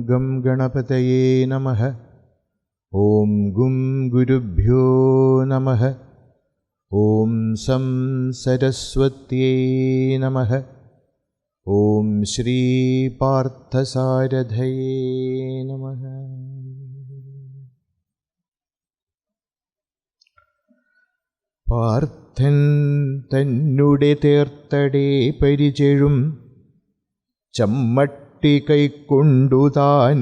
Gum ഗണപതയേ നമഃ. ഓം ഗും ഗുരുഭ്യോ നമഃ. ഓം സം സരസ്വത്യേ നമഃ. ഓം ശ്രീ പാർത്ഥസാരഥയേ നമഃ. പാർത്ഥൻ തന്നുടെ തേർത്തടേ പരിചെഴും ചമ്മട്ടി കൈക്കൊണ്ടു താൻ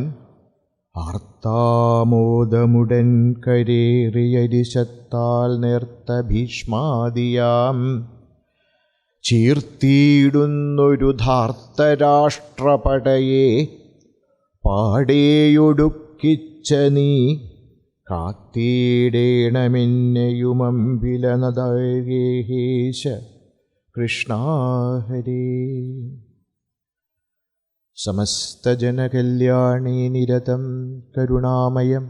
ആർത്താമോദമുടൻ കരേറിയരിശത്താൽ നേർത്ത ഭീഷ്മാദിയാം ചീർത്തിയിടുന്നൊരു ധാർത്തരാഷ്ട്രപടയെ പാടേയൊടുക്കിച്ച നീ കാത്തിടേണമെന്നെയുമമ്പിലനദായേഹേശ കൃഷ്ണ ഹരേ. സമസ്തജനകല്യാണേ നിരതം കരുണാമയം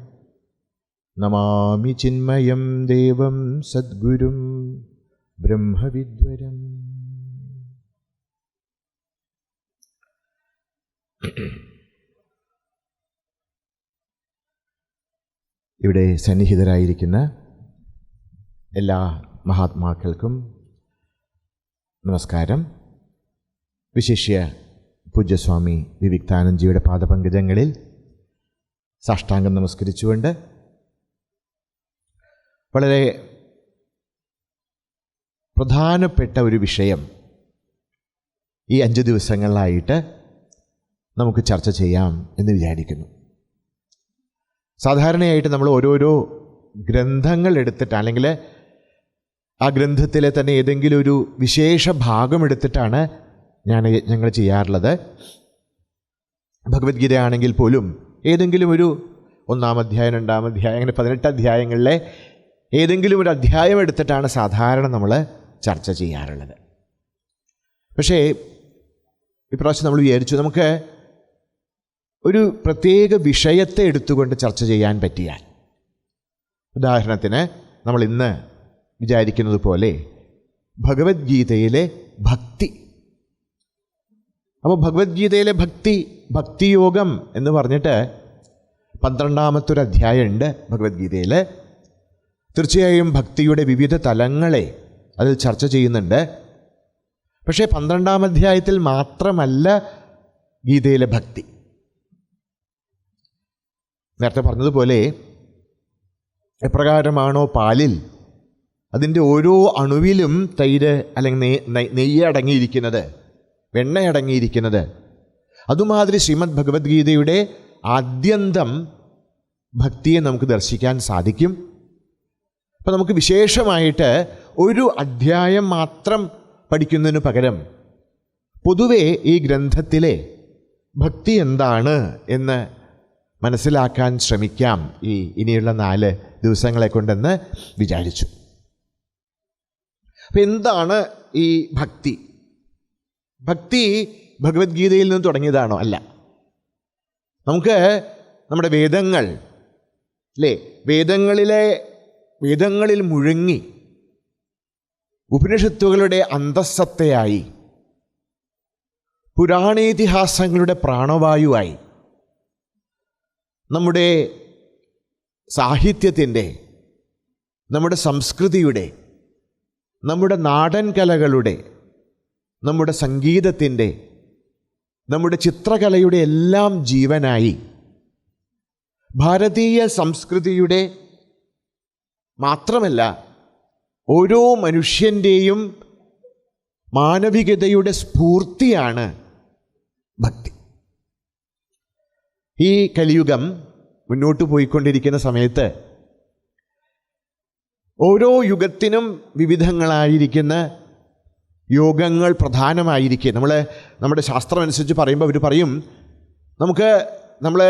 നമാമി ചിന്മയം ദേവം സദ്ഗുരും ബ്രഹ്മവിദ്വരം. ഇവിടെ സന്നിഹിതരായിരിക്കുന്ന എല്ലാ മഹാത്മാക്കൾക്കും നമസ്കാരം. വിശിഷ്യ പൂജ്യസ്വാമി വിവിക്താനന്ദജിയുടെ പാദപങ്കജങ്ങളിൽ സാഷ്ടാംഗം നമസ്കരിച്ചുകൊണ്ട് വളരെ പ്രധാനപ്പെട്ട ഒരു വിഷയം ഈ 5 ദിവസങ്ങളിലായിട്ട് നമുക്ക് ചർച്ച ചെയ്യാം എന്ന് വിചാരിക്കുന്നു. സാധാരണയായിട്ട് നമ്മൾ ഓരോരോ ഗ്രന്ഥങ്ങൾ എടുത്തിട്ട്, അല്ലെങ്കിൽ ആ ഗ്രന്ഥത്തിലെ തന്നെ ഏതെങ്കിലും ഒരു വിശേഷ ഭാഗം എടുത്തിട്ടാണ് ഞങ്ങൾ ചെയ്യാറുള്ളത്. ഭഗവത്ഗീത ആണെങ്കിൽ പോലും ഏതെങ്കിലും ഒരു 1-ാം അധ്യായം, 2-ാം അധ്യായം, അങ്ങനെ 18 അധ്യായങ്ങളിലെ ഏതെങ്കിലും ഒരു അധ്യായം എടുത്തിട്ടാണ് സാധാരണ നമ്മൾ ചർച്ച ചെയ്യാറുള്ളത്. പക്ഷേ ഇപ്രാവശ്യം നമ്മൾ വിചാരിച്ചു നമുക്ക് ഒരു പ്രത്യേക വിഷയത്തെ എടുത്തുകൊണ്ട് ചർച്ച ചെയ്യാൻ പറ്റിയാൽ, ഉദാഹരണത്തിന് നമ്മൾ ഇന്ന് വിചാരിക്കുന്നത് പോലെ ഭഗവത്ഗീതയിലെ ഭക്തി. അപ്പോൾ ഭഗവത്ഗീതയിലെ ഭക്തിയോഗം എന്ന് പറഞ്ഞിട്ട് 12-ാമത്തെ ഒരു അധ്യായമുണ്ട് ഭഗവത്ഗീതയിൽ. തീർച്ചയായും ഭക്തിയുടെ വിവിധ തലങ്ങളെ അതിൽ ചർച്ച ചെയ്യുന്നുണ്ട്. പക്ഷേ 12-ാം അധ്യായത്തിൽ മാത്രമല്ല ഗീതയിലെ ഭക്തി. നേരത്തെ പറഞ്ഞതുപോലെ എപ്രകാരമാണോ പാലിൽ അതിൻ്റെ ഓരോ അണുവിലും തൈര് അല്ലെങ്കിൽ നെയ്യ് അടങ്ങിയിരിക്കുന്നത്, വെണ്ണ അടങ്ങിയിരിക്കുന്നത്, അതുമാതിരി ശ്രീമദ് ഭഗവത്ഗീതയുടെ ആദ്യന്തം ഭക്തിയെ നമുക്ക് ദർശിക്കാൻ സാധിക്കും. അപ്പം നമുക്ക് വിശേഷമായിട്ട് ഒരു അധ്യായം മാത്രം പഠിക്കുന്നതിന് പകരം പൊതുവെ ഈ ഗ്രന്ഥത്തിലെ ഭക്തി എന്താണ് എന്ന് മനസ്സിലാക്കാൻ ശ്രമിക്കാം ഈ ഇനിയുള്ള 4 ദിവസങ്ങളെ കൊണ്ടെന്ന് വിചാരിച്ചു. അപ്പം എന്താണ് ഈ ഭക്തി? ഭക്തി ഭഗവത്ഗീതയിൽ നിന്ന് തുടങ്ങിയതാണോ? അല്ല. നമുക്ക് നമ്മുടെ വേദങ്ങൾ അല്ലേ, വേദങ്ങളിൽ മുഴുങ്ങി ഉപനിഷത്തുകളുടെ അന്തസ്സത്തയായി, പുരാണേതിഹാസങ്ങളുടെ പ്രാണവായുവായി, നമ്മുടെ സാഹിത്യത്തിൻ്റെ, നമ്മുടെ സംസ്കൃതിയുടെ, നമ്മുടെ നാടൻ കലകളുടെ, നമ്മുടെ സംഗീതത്തിൻ്റെ, നമ്മുടെ ചിത്രകലയുടെ എല്ലാം ജീവനായി, ഭാരതീയ സംസ്കൃതിയുടെ മാത്രമല്ല ഓരോ മനുഷ്യൻ്റെയും മാനവികതയുടെ സ്ഫൂർത്തിയാണ് ഭക്തി. ഈ കലിയുഗം മുന്നോട്ട് പോയിക്കൊണ്ടിരിക്കുന്ന സമയത്ത് ഓരോ യുഗത്തിനും വിവിധങ്ങളായിരിക്കുന്ന യോഗങ്ങൾ പ്രധാനമായിരിക്കെ നമ്മുടെ ശാസ്ത്രം അനുസരിച്ച് പറയുമ്പോൾ അവർ പറയും, നമ്മൾ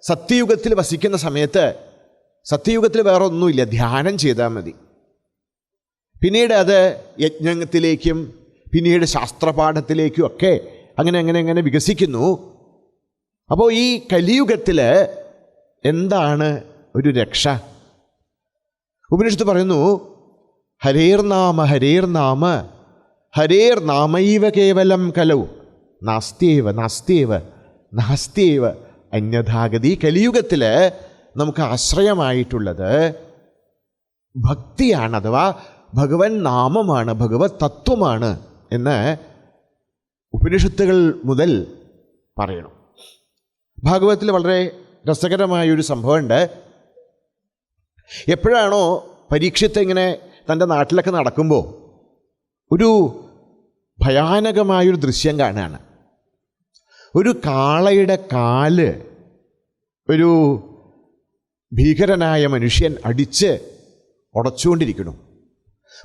സത്യയുഗത്തിൽ വസിക്കുന്ന സമയത്ത് സത്യയുഗത്തിൽ വേറെ ഒന്നുമില്ല, ധ്യാനം ചെയ്താൽ മതി. പിന്നീട് അത് യജ്ഞത്തിലേക്കും പിന്നീട് ശാസ്ത്രപാഠത്തിലേക്കും ഒക്കെ അങ്ങനെ വികസിക്കുന്നു. അപ്പോൾ ഈ കലിയുഗത്തിൽ എന്താണ് ഒരു രക്ഷ? ഉപനിഷത്ത് പറയുന്നു, ഹരേർനാമ ഹരേർനാമ ഹരേർനാമൈവ കേവലം കലൗ നാസ്ത്യേവ അന്യഥാഗതി. കലിയുഗത്തിൽ നമുക്ക് ആശ്രയമായിട്ടുള്ളത് ഭക്തിയാണ്, അഥവാ ഭഗവൻ നാമമാണ്, ഭഗവത് തത്വമാണ് എന്ന് ഉപനിഷത്തുകൾ മുതൽ പറയണം. ഭാഗവതത്തിൽ വളരെ രസകരമായൊരു സംഭവമുണ്ട്. എപ്പോഴാണോ പരീക്ഷത്ത് ഇങ്ങനെ തൻ്റെ നാട്ടിലൊക്കെ നടക്കുമ്പോൾ ഒരു ഭയാനകമായൊരു ദൃശ്യം കാണുകയാണ്. ഒരു കാളയുടെ കാല് ഒരു ഭീകരനായ മനുഷ്യൻ അടിച്ച് ഉടച്ചുകൊണ്ടിരിക്കുന്നു.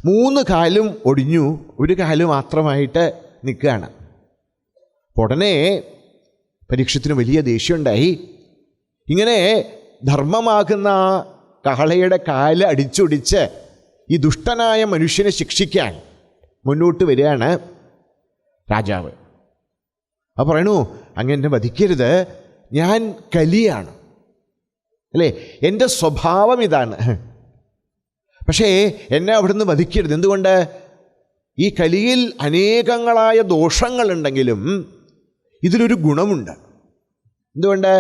3 കാലും ഒടിഞ്ഞു, ഒരു കാല് മാത്രമായിട്ട് നിൽക്കുകയാണ്. ഉടനെ പരീക്ഷത്തിന് വലിയ ദേഷ്യമുണ്ടായി. ഇങ്ങനെ ധർമ്മമാകുന്ന ആ കാളയുടെ കാല് അടിച്ചൊടിച്ച് ഈ ദുഷ്ടനായ മനുഷ്യനെ ശിക്ഷിക്കാൻ മുന്നോട്ട് വരികയാണ് രാജാവ്. അപ്പോൾ പറയണു, അങ്ങനെ വധിക്കരുത്, ഞാൻ കലിയാണ്, അല്ലേ, എൻ്റെ സ്വഭാവം ഇതാണ്, പക്ഷേ എന്നെ അവിടുന്ന് വധിക്കരുത്. എന്തുകൊണ്ട്? ഈ കലിയിൽ അനേകങ്ങളായ ദോഷങ്ങളുണ്ടെങ്കിലും ഇതിലൊരു ഗുണമുണ്ട്. എന്തുകൊണ്ട്?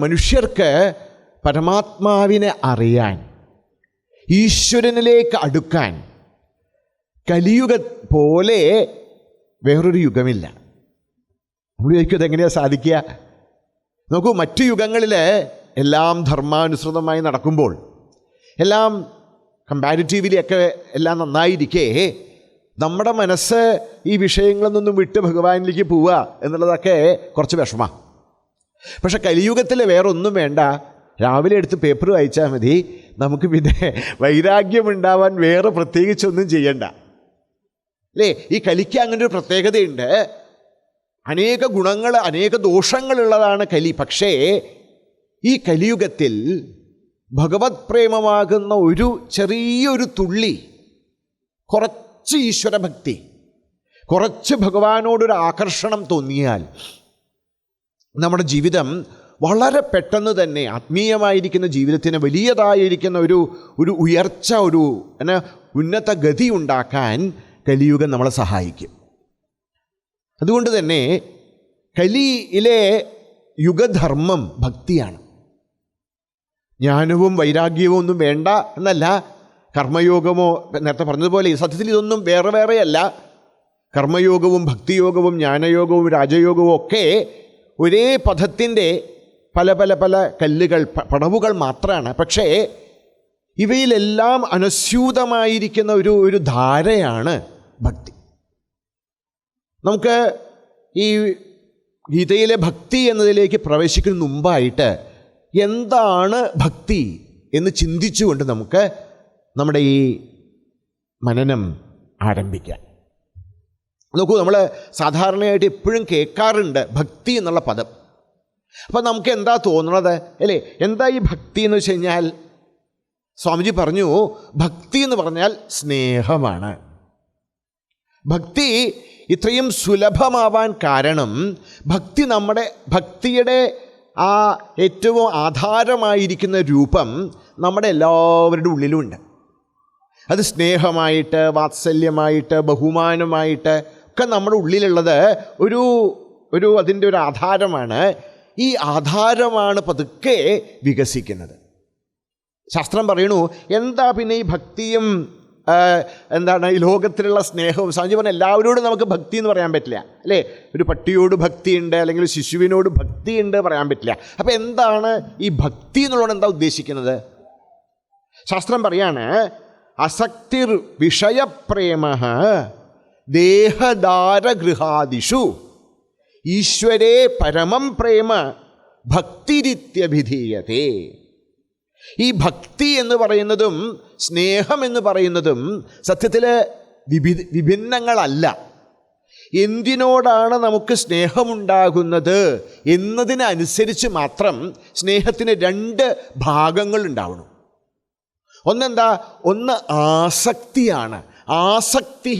മനുഷ്യർക്ക് പരമാത്മാവിനെ അറിയാൻ, ഈശ്വരനിലേക്ക് അടുക്കാൻ കലിയുഗ പോലെ വേറൊരു യുഗമില്ല. നമ്മൾ ചോദിക്കും, അതെങ്ങനെയാണ് സാധിക്കുക? നോക്കൂ, മറ്റു യുഗങ്ങളിൽ എല്ലാം ധർമാനുസൃതമായി നടക്കുമ്പോൾ, എല്ലാം കമ്പാരിറ്റീവ്ലി ഒക്കെ എല്ലാം നന്നായിരിക്കേ, നമ്മുടെ മനസ്സ് ഈ വിഷയങ്ങളിൽ നിന്നും വിട്ട് ഭഗവാനിലേക്ക് പോവുക എന്നുള്ളതൊക്കെ കുറച്ച് വിഷമമാണ്. പക്ഷെ കലിയുഗത്തിൽ വേറെ ഒന്നും വേണ്ട, രാവിലെ എടുത്ത് പേപ്പർ വായിച്ചാൽ മതി, നമുക്ക് പിന്നെ വൈരാഗ്യമുണ്ടാവാൻ വേറെ പ്രത്യേകിച്ചൊന്നും ചെയ്യണ്ട, അല്ലേ? ഈ കലിക്ക് അങ്ങനെ ഒരു പ്രത്യേകതയുണ്ട്. അനേക ഗുണങ്ങൾ, അനേക ദോഷങ്ങളുള്ളതാണ് കലി. പക്ഷേ ഈ കലിയുഗത്തിൽ ഭഗവത് പ്രേമമാകുന്ന ഒരു ചെറിയൊരു തുള്ളി, കുറച്ച് ഈശ്വരഭക്തി, കുറച്ച് ഭഗവാനോടൊരു ആകർഷണം തോന്നിയാൽ നമ്മുടെ ജീവിതം വളരെ പെട്ടെന്ന് തന്നെ ആത്മീയമായിരിക്കുന്ന ജീവിതത്തിന് വലിയതായിരിക്കുന്ന ഒരു ഉയർച്ച, ഒരു ഉന്നത ഗതി ഉണ്ടാക്കാൻ കലിയുഗം നമ്മളെ സഹായിക്കും. അതുകൊണ്ട് തന്നെ കലിയിലെ യുഗധർമ്മം ഭക്തിയാണ്. ജ്ഞാനവും വൈരാഗ്യവും ഒന്നും വേണ്ട എന്നല്ല, കർമ്മയോഗമോ നേരത്തെ പറഞ്ഞതുപോലെ സത്യത്തിൽ ഇതൊന്നും വേറെ വേറെയല്ല. കർമ്മയോഗവും ഭക്തിയോഗവും ജ്ഞാനയോഗവും രാജയോഗവും ഒക്കെ ഒരേ പദത്തിൻ്റെ പല പല പല കല്ലുകൾ, പടവുകൾ മാത്രമാണ്. പക്ഷേ ഇവയിലെല്ലാം അനുസ്യൂതമായിരിക്കുന്ന ഒരു ധാരയാണ് ഭക്തി. നമുക്ക് ഈ ഗീതയിലെ ഭക്തി എന്നതിലേക്ക് പ്രവേശിക്കുന്ന മുമ്പായിട്ട് എന്താണ് ഭക്തി എന്ന് ചിന്തിച്ചുകൊണ്ട് നമുക്ക് നമ്മുടെ ഈ മനനം ആരംഭിക്കാം. നോക്കൂ, നമ്മൾ സാധാരണയായിട്ട് എപ്പോഴും കേൾക്കാറുണ്ട് ഭക്തി എന്നുള്ള പദം. അപ്പം നമുക്ക് എന്താ തോന്നുന്നത്, അല്ലേ? എന്താ ഈ ഭക്തി എന്ന് വെച്ച് കഴിഞ്ഞാൽ, സ്വാമിജി പറഞ്ഞു, ഭക്തി എന്ന് പറഞ്ഞാൽ സ്നേഹമാണ്. ഭക്തി ഇത്രയും സുലഭമാവാൻ കാരണം ഭക്തിയുടെ ആ ഏറ്റവും ആധാരമായിരിക്കുന്ന രൂപം നമ്മുടെ എല്ലാവരുടെ ഉള്ളിലുമുണ്ട്. അത് സ്നേഹമായിട്ട്, വാത്സല്യമായിട്ട്, ബഹുമാനമായിട്ട് ഒക്കെ നമ്മുടെ ഉള്ളിലുള്ളത് അതിൻ്റെ ഒരു ആധാരമാണ്. ഈ ആധാരമാണ് പതുക്കെ വികസിക്കുന്നത്. ശാസ്ത്രം പറയണു, എന്താ പിന്നെ ഈ ഭക്തിയും എന്താണ് ഈ ലോകത്തിലുള്ള സ്നേഹവും? സ്വാമിജി പറഞ്ഞ എല്ലാവരോടും നമുക്ക് ഭക്തി എന്ന് പറയാൻ പറ്റില്ല, അല്ലേ? ഒരു പട്ടിയോട് ഭക്തിയുണ്ട്, അല്ലെങ്കിൽ ഒരു ശിശുവിനോട് ഭക്തിയുണ്ട് പറയാൻ പറ്റില്ല. അപ്പം എന്താണ് ഈ ഭക്തി എന്നുള്ളത്? എന്താ ഉദ്ദേശിക്കുന്നത്? ശാസ്ത്രം പറയാണ്, അസക്തിർ വിഷയപ്രേമ ദേഹദാരഗൃഹാദിഷു ഈശ്വരേ പരമം പ്രേമ ഭക്തിരിത്യഭിധീയതേ. ഈ ഭക്തി എന്ന് പറയുന്നതും സ്നേഹം എന്ന് പറയുന്നതും സത്യത്തിൽ വിഭിന്നങ്ങളല്ല. എന്തിനോടാണ് നമുക്ക് സ്നേഹമുണ്ടാകുന്നത് എന്നതിനനുസരിച്ച് മാത്രം സ്നേഹത്തിന് 2 ഭാഗങ്ങൾ ഉണ്ടാവണം. ഒന്നെന്താ? ഒന്ന് ആസക്തിയാണ്. ആസക്തി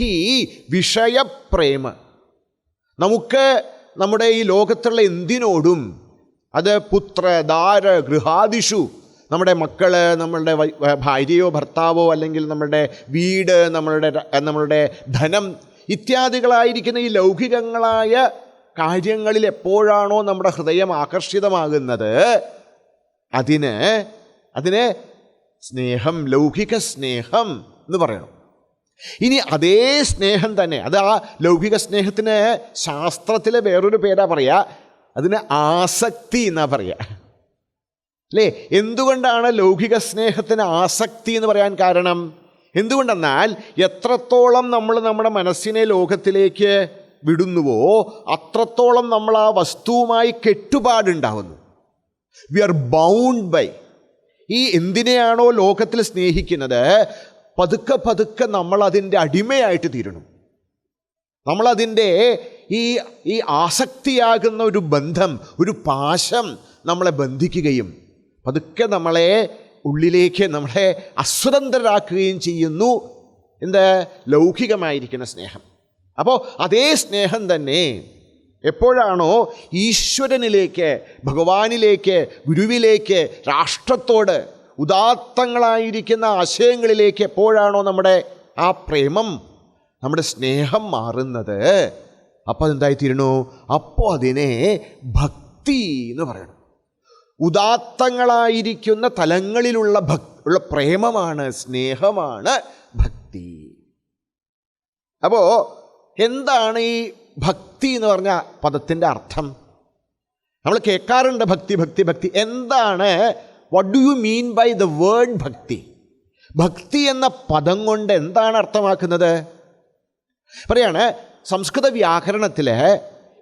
വിഷയപ്രേമ. നമുക്ക് നമ്മുടെ ഈ ലോകത്തുള്ള എന്തിനോടും, അത് പുത്ര ദാര ഗൃഹാദിഷു, നമ്മുടെ മക്കള്, നമ്മളുടെ ഭാര്യയോ ഭർത്താവോ, അല്ലെങ്കിൽ നമ്മളുടെ വീട്, നമ്മളുടെ ധനം ഇത്യാദികളായിരിക്കുന്ന ഈ ലൗകികങ്ങളായ കാര്യങ്ങളിൽ എപ്പോഴാണോ നമ്മുടെ ഹൃദയം ആകർഷിതമാകുന്നത്, അതിന് സ്നേഹം, ലൗകിക സ്നേഹം എന്ന് പറയണം. ഇനി അതേ സ്നേഹം തന്നെ, അത് ആ ലൗകിക സ്നേഹത്തിന് ശാസ്ത്രത്തിലെ വേറൊരു പേരാ പറയുക, അതിന് ആസക്തി എന്നാ പറയുക, അല്ലേ? എന്തുകൊണ്ടാണ് ലൗകിക സ്നേഹത്തിന് ആസക്തി എന്ന് പറയാൻ കാരണം? എന്തുകൊണ്ടെന്നാൽ എത്രത്തോളം നമ്മൾ നമ്മുടെ മനസ്സിനെ ലോകത്തിലേക്ക് വിടുന്നുവോ അത്രത്തോളം നമ്മൾ ആ വസ്തുവുമായി കെട്ടുപാടുണ്ടാവുന്നു. We are bound by. ഈ എന്തിനെയാണോ ലോകത്തിൽ സ്നേഹിക്കുന്നത്, പതുക്കെ പതുക്കെ നമ്മളതിൻ്റെ അടിമയായിട്ട് തീരണം. നമ്മളതിൻ്റെ ഈ ആസക്തിയാകുന്ന ഒരു ബന്ധം, ഒരു പാശം നമ്മളെ ബന്ധിക്കുകയും പതുക്കെ നമ്മളെ ഉള്ളിലേക്ക് നമ്മളെ അസ്വതന്ത്രരാക്കുകയും ചെയ്യുന്നു. എന്ത്? ലൗകികമായിരിക്കുന്ന സ്നേഹം. അപ്പോൾ അതേ സ്നേഹം തന്നെ എപ്പോഴാണോ ഈശ്വരനിലേക്ക്, ഭഗവാനിലേക്ക്, ഗുരുവിലേക്ക്, രാഷ്ട്രത്തോട്, ഉദാത്തങ്ങളായിരിക്കുന്ന ആശയങ്ങളിലേക്ക് എപ്പോഴാണോ നമ്മുടെ ആ പ്രേമം, നമ്മുടെ സ്നേഹം മാറുന്നത്, അപ്പോൾ അതെന്തായിത്തീരണു? അപ്പോൾ അതിനെ ഭക്തി എന്ന് പറയണം. ഉദാത്തങ്ങളായിരിക്കുന്ന തലങ്ങളിലുള്ള ഉള്ള പ്രേമമാണ്, സ്നേഹമാണ് ഭക്തി. അപ്പോൾ എന്താണ് ഈ ഭക്തി എന്ന് പറഞ്ഞ പദത്തിൻ്റെ അർത്ഥം? നമ്മൾ കേൾക്കാറുണ്ട് ഭക്തി ഭക്തി ഭക്തി. എന്താണ്? What do you mean by the word bhakti? ഭക്തി എന്ന പദം കൊണ്ട് എന്താണ് അർത്ഥമാക്കുന്നത്? പറയാണ് സംസ്കൃത വ്യാകരണത്തിൽ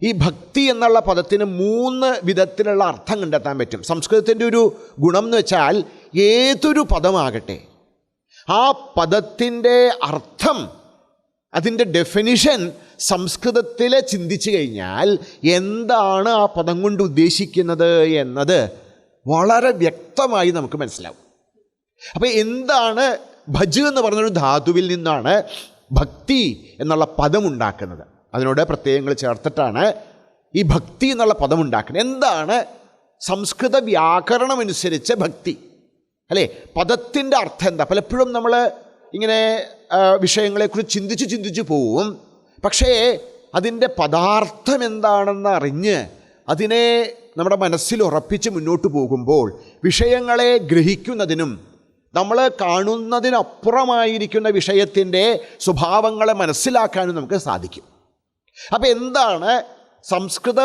ഈ ഭക്തി എന്നുള്ള പദത്തിന് 3 വിധത്തിലുള്ള അർത്ഥം കണ്ടെത്താൻ പറ്റും. സംസ്കൃതത്തിൻ്റെ ഒരു ഗുണം എന്ന് വെച്ചാൽ ഏതൊരു പദമാകട്ടെ, ആ പദത്തിൻ്റെ അർത്ഥം, അതിൻ്റെ ഡെഫിനിഷൻ സംസ്കൃതത്തിൽ ചിന്തിച്ചു കഴിഞ്ഞാൽ എന്താണ് ആ പദം കൊണ്ട് ഉദ്ദേശിക്കുന്നത് എന്നത് വളരെ വ്യക്തമായി നമുക്ക് മനസ്സിലാവും. അപ്പോൾ എന്താണ് ഭജ് എന്ന് പറഞ്ഞൊരു ധാതുവിൽ നിന്നാണ് ഭക്തി എന്നുള്ള പദം ഉണ്ടാക്കുന്നത്. അതിനോട് പ്രത്യയങ്ങൾ ചേർത്തിട്ടാണ് ഈ ഭക്തി എന്നുള്ള പദം ഉണ്ടാക്കുന്നത്. എന്താണ് സംസ്കൃത വ്യാകരണം അനുസരിച്ച് ഭക്തി, അല്ലേ? പദത്തിൻ്റെ അർത്ഥം എന്താ? പലപ്പോഴും നമ്മൾ ഇങ്ങനെ വിഷയങ്ങളെക്കുറിച്ച് ചിന്തിച്ച് പോവും. പക്ഷേ അതിൻ്റെ പദാർത്ഥം എന്താണെന്ന് അറിഞ്ഞ് അതിനെ നമ്മുടെ മനസ്സിൽ ഉറപ്പിച്ച് മുന്നോട്ട് പോകുമ്പോൾ വിഷയങ്ങളെ ഗ്രഹിക്കുന്നതിനും നമ്മൾ കാണുന്നതിനപ്പുറമായിരിക്കുന്ന വിഷയത്തിൻ്റെ സ്വഭാവങ്ങളെ മനസ്സിലാക്കാനും നമുക്ക് സാധിക്കും. അപ്പം എന്താണ് സംസ്കൃത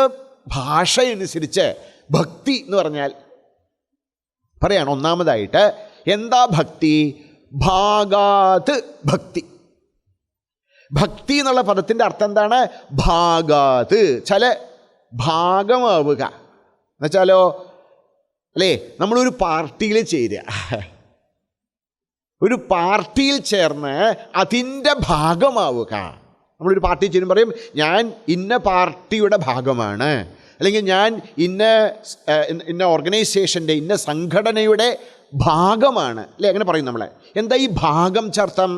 ഭാഷയനുസരിച്ച് ഭക്തി എന്ന് പറഞ്ഞാൽ? പറയാണ് ഒന്നാമതായിട്ട്, എന്താ ഭക്തി? ഭാഗാത് ഭക്തി. ഭക്തി എന്നുള്ള പദത്തിൻ്റെ അർത്ഥം എന്താണ്? ഭാഗാത്, ചില ഭാഗമാവുക എന്നുവെച്ചാലോ, അല്ലേ? നമ്മളൊരു പാർട്ടിയിൽ ചേരുക, ഒരു പാർട്ടിയിൽ ചേർന്ന് അതിൻ്റെ ഭാഗമാവുക. നമ്മളൊരു പാർട്ടി ചേരും, പറയും ഞാൻ ഇന്ന പാർട്ടിയുടെ ഭാഗമാണ്, അല്ലെങ്കിൽ ഞാൻ ഇന്ന ഓർഗനൈസേഷൻ്റെ, ഇന്ന സംഘടനയുടെ ഭാഗമാണ്, അല്ലേ? അങ്ങനെ പറയും നമ്മളെ. എന്താ ഈ ഭാഗം ചേർത്തം?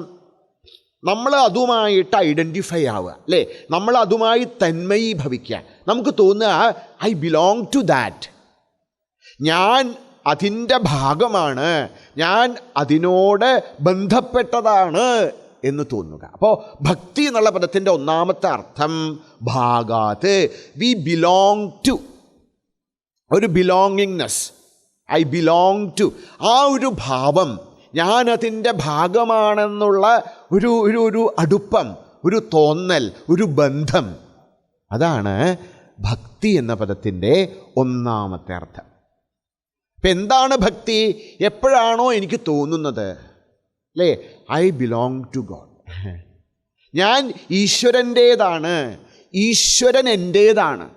നമ്മൾ അതുമായിട്ട് ഐഡൻറ്റിഫൈ ആവുക, അല്ലേ? നമ്മൾ അതുമായി തന്മയീഭവിക്കുക. നമുക്ക് തോന്നുക ഐ ബിലോങ് ടു ദാറ്റ്, ഞാൻ അതിൻ്റെ ഭാഗമാണ്, ഞാൻ അതിനോട് ബന്ധപ്പെട്ടതാണ് എന്ന് തോന്നുക. അപ്പോൾ ഭക്തി എന്നുള്ള പദത്തിൻ്റെ ഒന്നാമത്തെ അർത്ഥം ഭാഗാത്, വി ബിലോങ് ടു, ഒരു ബിലോങ്ങിങ്നെസ്, ഐ ബിലോങ് ടു, ആ ഒരു ഭാവം, ഞാനതിൻ്റെ ഭാഗമാണെന്നുള്ള ഒരു അടുപ്പം, ഒരു തോന്നൽ, ഒരു ബന്ധം, അതാണ് ഭക്തി എന്ന പദത്തിൻ്റെ ഒന്നാമത്തെ അർത്ഥം. ഇപ്പം എന്താണ് ഭക്തി? എപ്പോഴാണോ എനിക്ക് തോന്നുന്നത്, അല്ലേ, ഐ ബിലോങ് ടു ഗോഡ്, ഞാൻ ഈശ്വരൻ്റേതാണ്, ഈശ്വരൻ എൻ്റേതാണ്,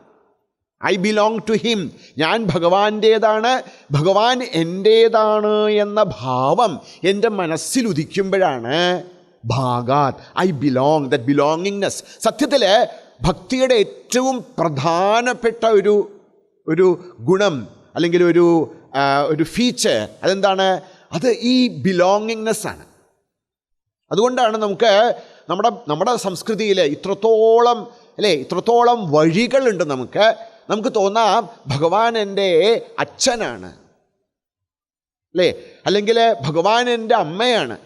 ഐ ബിലോങ് ടു ഹിം. ഞാൻ ഭഗവാന്റേതാണ്, ഭഗവാൻ എൻ്റേതാണ് എന്ന ഭാവം എൻ്റെ മനസ്സിൽ ഉദിക്കുമ്പോഴാണ് ഭാഗാത് ഐ ബിലോങ്, ദറ്റ് ബിലോങ്ങിങ്നെസ്. സത്യത്തിൽ ഭക്തിയുടെ ഏറ്റവും പ്രധാനപ്പെട്ട ഒരു ഗുണം അല്ലെങ്കിൽ ഒരു ഫീച്ചർ അതെന്താണ്? അത് ഈ ബിലോങ്ങിങ്നെസ് ആണ്. അതുകൊണ്ടാണ് നമുക്ക് നമ്മുടെ സംസ്കൃതിയിൽ ഇത്രത്തോളം വഴികളുണ്ട്. നമുക്ക് തോന്നാം ഭഗവാൻ എൻ്റെ അച്ഛനാണ്, അല്ലേ? അല്ലെങ്കിൽ ഭഗവാൻ എൻ്റെ അമ്മയാണ്,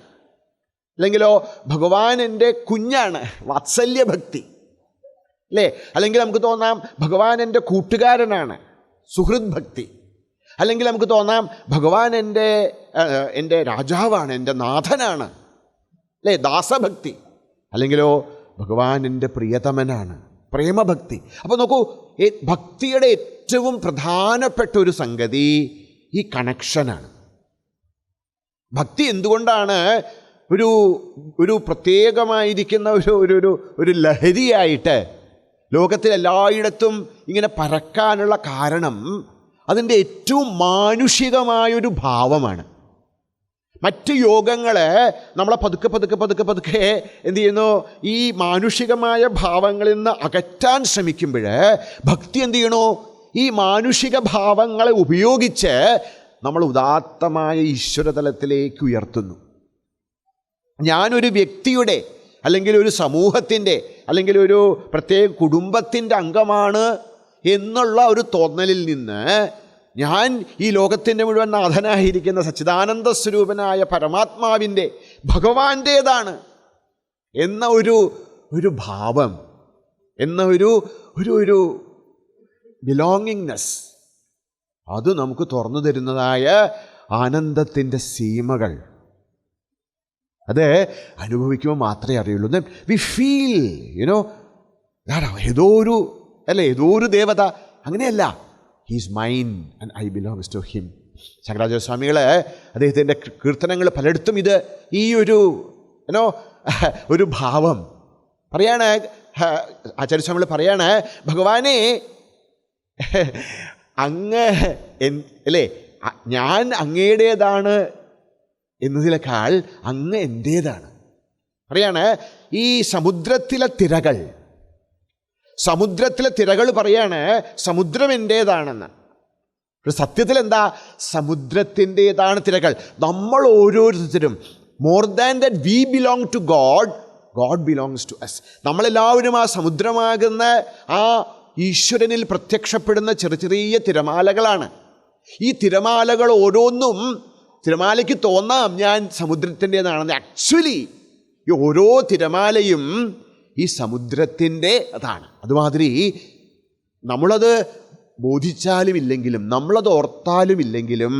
അല്ലെങ്കിലോ ഭഗവാൻ എൻ്റെ കുഞ്ഞാണ്, വാത്സല്യഭക്തി, അല്ലേ? അല്ലെങ്കിൽ നമുക്ക് തോന്നാം ഭഗവാൻ എൻ്റെ കൂട്ടുകാരനാണ്, സുഹൃത് ഭക്തി. അല്ലെങ്കിൽ നമുക്ക് തോന്നാം ഭഗവാൻ എൻ്റെ രാജാവാണ്, എൻ്റെ നാഥനാണ്, അല്ലേ? ദാസഭക്തി. അല്ലെങ്കിലോ ഭഗവാൻ എൻ്റെ പ്രിയതമനാണ്, പ്രേമഭക്തി. അപ്പോൾ നോക്കൂ, ഭക്തിയുടെ ഏറ്റവും പ്രധാനപ്പെട്ട ഒരു സംഗതി ഈ കണക്ഷനാണ്. ഭക്തി എന്തുകൊണ്ടാണ് ഒരു പ്രത്യേകമായിരിക്കുന്ന ഒരു ലഹരിയായിട്ട് ലോകത്തിൽ എല്ലായിടത്തും ഇങ്ങനെ പരക്കാനുള്ള കാരണം? അതിൻ്റെ ഏറ്റവും മാനുഷികമായൊരു ഭാവമാണ്. മറ്റ് യോഗങ്ങളെ നമ്മളെ പതുക്കെ എന്ത് ചെയ്യുന്നു? ഈ മാനുഷികമായ ഭാവങ്ങളിൽ നിന്ന് അകറ്റാൻ ശ്രമിക്കുമ്പോൾ ഭക്തി എന്ത് ചെയ്യണോ? ഈ മാനുഷിക ഭാവങ്ങളെ ഉപയോഗിച്ച് നമ്മൾ ഉദാത്തമായ ഈശ്വരതലത്തിലേക്ക് ഉയർത്തുന്നു. ഞാനൊരു വ്യക്തിയുടെ അല്ലെങ്കിൽ ഒരു സമൂഹത്തിൻ്റെ അല്ലെങ്കിൽ ഒരു പ്രത്യേക കുടുംബത്തിൻ്റെ അംഗമാണ് എന്നുള്ള ഒരു തോന്നലിൽ നിന്ന് ഞാൻ ഈ ലോകത്തിൻ്റെ മുഴുവൻ നാഥനായിരിക്കുന്ന സച്ചിദാനന്ദ സ്വരൂപനായ പരമാത്മാവിൻ്റെ ഭഗവാന്റേതാണ് എന്ന ഒരു ഭാവം, എന്ന ഒരു ബിലോങ്ങിങ്നെസ്, അത് നമുക്ക് തുറന്നു തരുന്നതായ ആനന്ദത്തിൻ്റെ സീമകൾ അത് അനുഭവിക്കുമ്പോൾ മാത്രമേ അറിയുള്ളൂ. വി ഫീൽ ഏതോ ഒരു ദേവത. അങ്ങനെയല്ല, he's mine and I belongs to him. Shankaracharya സ്വാമികൾ അദ്ദേഹത്തിൻ്റെ കീർത്തനങ്ങൾ പലയിടത്തും ഈ ഒരു ഭാവം പറയാണ്. ആചാര്യസ്വാമികൾ പറയാണ്, ഭഗവാനെ അങ്ങ് അല്ലേ, ഞാൻ അങ്ങയുടേതാണ് എന്നതിനേക്കാൾ അങ്ങ് എൻ്റേതാണ്. പറയാണ്, ഈ സമുദ്രത്തിലെ തിരകൾ പറയാണ് സമുദ്രം എൻ്റേതാണെന്ന്. സത്യത്തിൽ എന്താ? സമുദ്രത്തിൻ്റേതാണ് തിരകൾ. നമ്മൾ ഓരോരുത്തരും more than that we belong to God, God belongs to us. നമ്മളെല്ലാവരും ആ സമുദ്രമാകുന്ന ആ ഈശ്വരനിൽ പ്രത്യക്ഷപ്പെടുന്ന ചെറിയ തിരമാലകളാണ്. ഈ തിരമാലകൾ ഓരോന്നും, തിരമാലയ്ക്ക് തോന്നാം ഞാൻ സമുദ്രത്തിൻ്റെതാണെന്ന്. ആക്ച്വലി ഈ ഓരോ തിരമാലയും ഈ സമുദ്രത്തിൻ്റെ അതാണ്. അതുമാതിരി നമ്മളത് ബോധിച്ചാലും ഇല്ലെങ്കിലും, നമ്മളത് ഓർത്താലും ഇല്ലെങ്കിലും,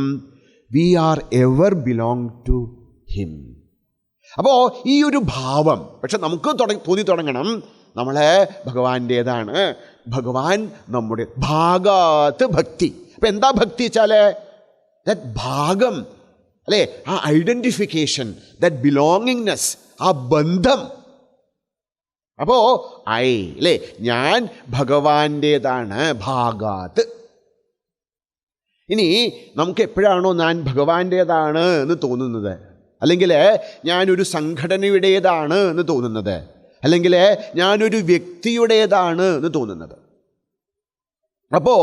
we are ever belong to him. അപ്പോൾ ഈ ഒരു ഭാവം പക്ഷെ നമുക്ക് തോന്നി തുടങ്ങണം, നമ്മളെ ഭഗവാന്റേതാണ്, ഭഗവാൻ നമ്മുടെ ഭാഗാത്ത് ഭക്തി. അപ്പം എന്താ ഭക്തി വെച്ചാൽ ദാറ്റ് ഭാഗം, അല്ലേ? ആ ഐഡൻറ്റിഫിക്കേഷൻ, ദാറ്റ് ബിലോങ്ങിങ്നെസ്, ആ ബന്ധം. അപ്പോൾ അല്ലേ, ഞാൻ ഭഗവാന്റേതാണ് ഭാഗാത്ത്. ഇനി നമുക്ക് എപ്പോഴാണോ ഞാൻ ഭഗവാന്റേതാണ് എന്ന് തോന്നുന്നത്, അല്ലെങ്കിൽ ഞാനൊരു സംഘടനയുടേതാണ് എന്ന് തോന്നുന്നത്, അല്ലെങ്കിൽ ഞാനൊരു വ്യക്തിയുടേതാണ് എന്ന് തോന്നുന്നത്, അപ്പോൾ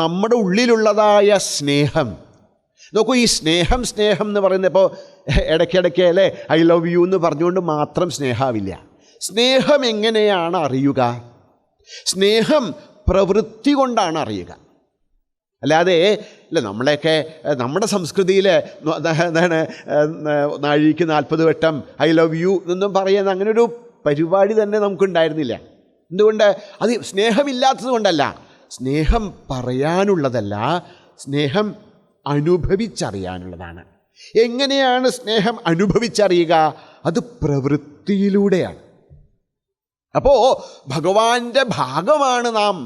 നമ്മുടെ ഉള്ളിലുള്ളതായ സ്നേഹം നോക്കൂ. ഈ സ്നേഹം എന്ന് പറയുന്നപ്പോൾ ഇടയ്ക്കിടയ്ക്ക് അല്ലേ ഐ ലവ് യു എന്ന് പറഞ്ഞുകൊണ്ട് മാത്രം സ്നേഹമില്ല. സ്നേഹം എങ്ങനെയാണ് അറിയുക? സ്നേഹം പ്രവൃത്തി കൊണ്ടാണ് അറിയുക. അല്ലാതെ അല്ല, നമ്മളെയൊക്കെ നമ്മുടെ സംസ്കൃതിയിൽ എന്താണ് നാഴിക്ക് 40 വട്ടം ഐ ലവ് യു എന്നൊന്നും പറയുന്ന അങ്ങനെ ഒരു പരിപാടി തന്നെ നമുക്കുണ്ടായിരുന്നില്ല. എന്തുകൊണ്ട്? അത് സ്നേഹമില്ലാത്തത് കൊണ്ടല്ല, സ്നേഹം പറയാനുള്ളതല്ല, സ്നേഹം അനുഭവിച്ചറിയാനുള്ളതാണ്. എങ്ങനെയാണ് സ്നേഹം അനുഭവിച്ചറിയുക? അത് പ്രവൃത്തിയിലൂടെയാണ്. അപ്പോൾ ഭഗവാന്റെ ഭാഗമാണ് നാം.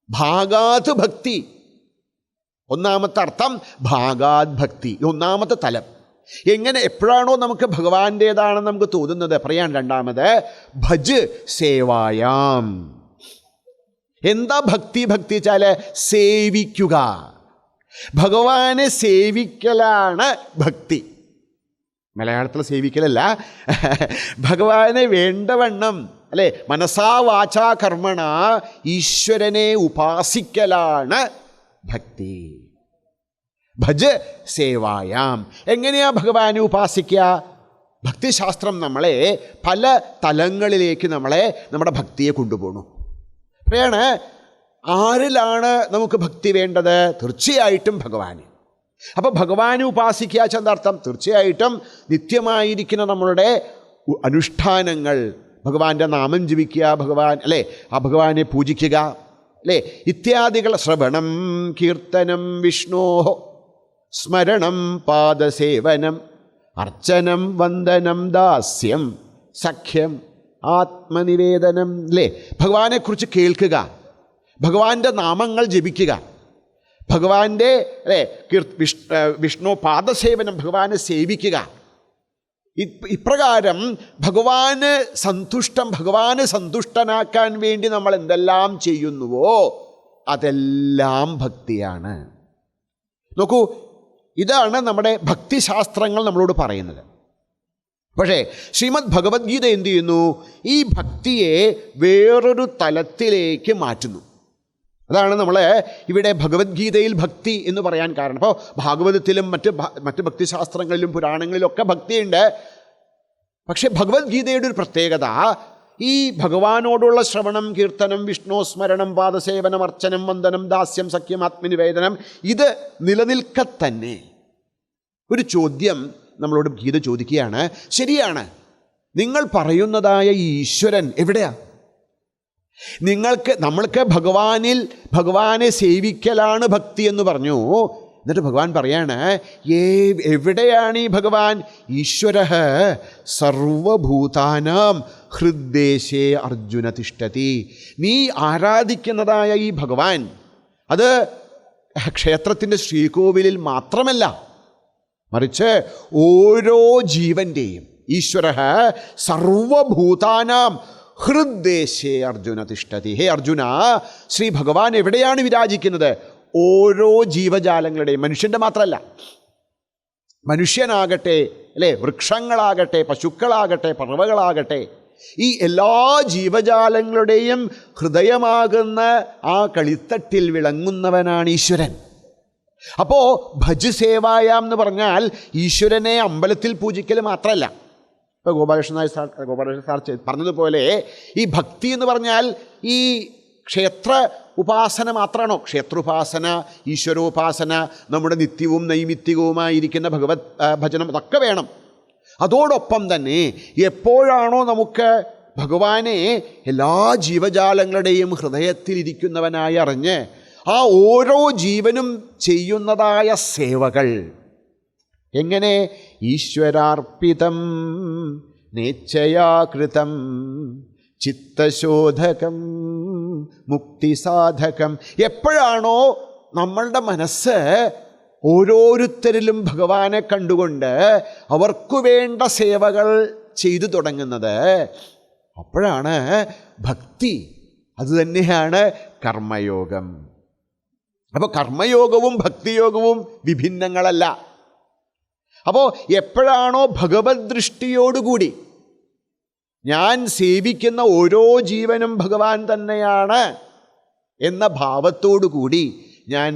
ഭാഗാത് ഭക്തി, ഒന്നാമത്തെ അർത്ഥം ഭാഗാത് ഭക്തി, ഒന്നാമത്തെ തലം. എങ്ങനെ എപ്പോഴാണോ നമുക്ക് ഭഗവാന്റേതാണെന്ന് നമുക്ക് തോന്നുന്നത്, പറയാൻ രണ്ടാമത് ഭജ് സേവായാം. എന്താ ഭക്തി? ഭക്തി വെച്ചാൽ സേവിക്കുക. ഭഗവാനെ സേവിക്കലാണ് ഭക്തി. മലയാളത്തിൽ സേവിക്കലല്ല, ഭഗവാനെ വേണ്ടവണ്ണം അല്ലേ, മനസാ വാചാ കർമ്മണ ഈശ്വരനെ ഉപാസിക്കലാണ് ഭക്തി. ഭജ് സേവായാം. എങ്ങനെയാ ഭഗവാനെ ഉപാസിക്കുക? ഭക്തിശാസ്ത്രം നമ്മളെ പല തലങ്ങളിലേക്ക് നമ്മുടെ ഭക്തിയെ കൊണ്ടുപോകണു. അപ്പോഴാണ് ആരിലാണ് നമുക്ക് ഭക്തി വേണ്ടത്? തീർച്ചയായിട്ടും ഭഗവാന്. അപ്പോൾ ഭഗവാനെ ഉപാസിക്കുക ചെന്നർത്ഥം തീർച്ചയായിട്ടും നിത്യമായിരിക്കുന്ന നമ്മളുടെ അനുഷ്ഠാനങ്ങൾ, ഭഗവാന്റെ നാമം ജപിക്കുക, ആ ഭഗവാനെ പൂജിക്കുക അല്ലേ, ഇത്യാദികൾ. ശ്രവണം കീർത്തനം വിഷ്ണോ സ്മരണം പാദസേവനം അർച്ചനം വന്ദനം ദാസ്യം സഖ്യം ആത്മനിവേദനം അല്ലേ, ഭഗവാനെക്കുറിച്ച് കേൾക്കുക, ഭഗവാന്റെ നാമങ്ങൾ ജപിക്കുക, ഭഗവാന്റെ അല്ലേ വിഷ്ണു പാദസേവനം, ഭഗവാനെ സേവിക്കുക. ഇപ്രകാരം ഭഗവാന് സന്തുഷ്ടനാക്കാൻ വേണ്ടി നമ്മൾ എന്തെല്ലാം ചെയ്യുന്നുവോ അതെല്ലാം ഭക്തിയാണ്. നോക്കൂ, ഇതാണ് നമ്മുടെ ഭക്തിശാസ്ത്രങ്ങൾ നമ്മളോട് പറയുന്നത്. പക്ഷേ ശ്രീമദ് ഭഗവത്ഗീത എന്ത് ചെയ്യുന്നു? ഈ ഭക്തിയെ വേറൊരു തലത്തിലേക്ക് മാറ്റുന്നു. അതാണ് നമ്മൾ ഇവിടെ ഭഗവത്ഗീതയിൽ ഭക്തി എന്ന് പറയാൻ കാരണം. അപ്പോൾ ഭാഗവതത്തിലും മറ്റ് ഭക്തിശാസ്ത്രങ്ങളിലും പുരാണങ്ങളിലൊക്കെ ഭക്തിയുണ്ട്. പക്ഷേ ഭഗവത്ഗീതയുടെ ഒരു പ്രത്യേകത, ഈ ഭഗവാനോടുള്ള ശ്രവണം കീർത്തനം വിഷ്ണു സ്മരണം പാദസേവനം അർച്ചനം വന്ദനം ദാസ്യം സഖ്യം ആത്മനിവേദനം ഇത് നിലനിൽക്കത്തന്നെ. ഒരു ചോദ്യം നമ്മളോട് ഗീത ചോദിക്കുകയാണ്. ശരിയാണ്, നിങ്ങൾ പറയുന്നതായ ഈശ്വരൻ എവിടെയാ? നമ്മൾക്ക് ഭഗവാനെ സേവിക്കലാണ് ഭക്തി എന്ന് പറഞ്ഞു. എന്നിട്ട് ഭഗവാൻ പറയാണ്, എവിടെയാണ് ഈ ഭഗവാൻ? ഈശ്വരഃ സർവഭൂതാനാം ഹൃദ്ദേശേ അർജുന തിഷ്ഠതി. നീ ആരാധിക്കുന്നതായ ഈ ഭഗവാൻ അത് ക്ഷേത്രത്തിൻ്റെ ശ്രീകോവിലിൽ മാത്രമല്ല, മറിച്ച് ഓരോ ജീവൻ്റെയും ഈശ്വരഃ സർവഭൂതാനാം ഹൃദ്ദേശേ അർജുന തിഷ്ഠതി. ഹേ അർജുന, ശ്രീ ഭഗവാൻ എവിടെയാണ് വിരാജിക്കുന്നത്? ഓരോ ജീവജാലങ്ങളുടെയും, മനുഷ്യൻ്റെ മാത്രമല്ല, മനുഷ്യനാകട്ടെ അല്ലേ, വൃക്ഷങ്ങളാകട്ടെ, പശുക്കളാകട്ടെ, പറവകളാകട്ടെ, ഈ എല്ലാ ജീവജാലങ്ങളുടെയും ഹൃദയമാകുന്ന ആ കളിത്തട്ടിൽ വിളങ്ങുന്നവനാണ് ഈശ്വരൻ. അപ്പോൾ ഭജ് സേവായാം എന്ന് പറഞ്ഞാൽ ഈശ്വരനെ അമ്പലത്തിൽ പൂജിക്കൽ മാത്രമല്ല. ഇപ്പോൾ ഗോപാലകൃഷ്ണൻ സാർ പറഞ്ഞതുപോലെ ഈ ഭക്തി എന്ന് പറഞ്ഞാൽ ഈ ക്ഷേത്ര ഉപാസന മാത്രമാണോ? ക്ഷേത്രോപാസന, ഈശ്വരോപാസന, നമ്മുടെ നിത്യവും നൈമിത്തികവുമായിരിക്കുന്ന ഭഗവത് ഭജനം അതൊക്കെ വേണം. അതോടൊപ്പം തന്നെ എപ്പോഴാണോ നമുക്ക് ഭഗവാനെ എല്ലാ ജീവജാലങ്ങളുടെയും ഹൃദയത്തിലിരിക്കുന്നവനായി അറിഞ്ഞ് ആ ഓരോ ജീവനും ചെയ്യുന്നതായ സേവകൾ എങ്ങനെ? ഈശ്വരാർപ്പിതം നേച്ഛയാകൃതം ചിത്തശോധകം മുക്തിസാധകം. എപ്പോഴാണോ നമ്മളുടെ മനസ്സ് ഓരോരുത്തരിലും ഭഗവാനെ കണ്ടുകൊണ്ട് അവർക്കു വേണ്ട സേവകൾ ചെയ്തു തുടങ്ങുന്നത്, അപ്പോഴാണ് ഭക്തി. അതുതന്നെയാണ് കർമ്മയോഗം. അപ്പോൾ കർമ്മയോഗവും ഭക്തിയോഗവും വിഭിന്നങ്ങളല്ല. അപ്പോൾ എപ്പോഴാണോ ഭഗവത് ദൃഷ്ടിയോടുകൂടി ഞാൻ സേവിക്കുന്ന ഓരോ ജീവനും ഭഗവാൻ തന്നെയാണ് എന്ന ഭാവത്തോടുകൂടി ഞാൻ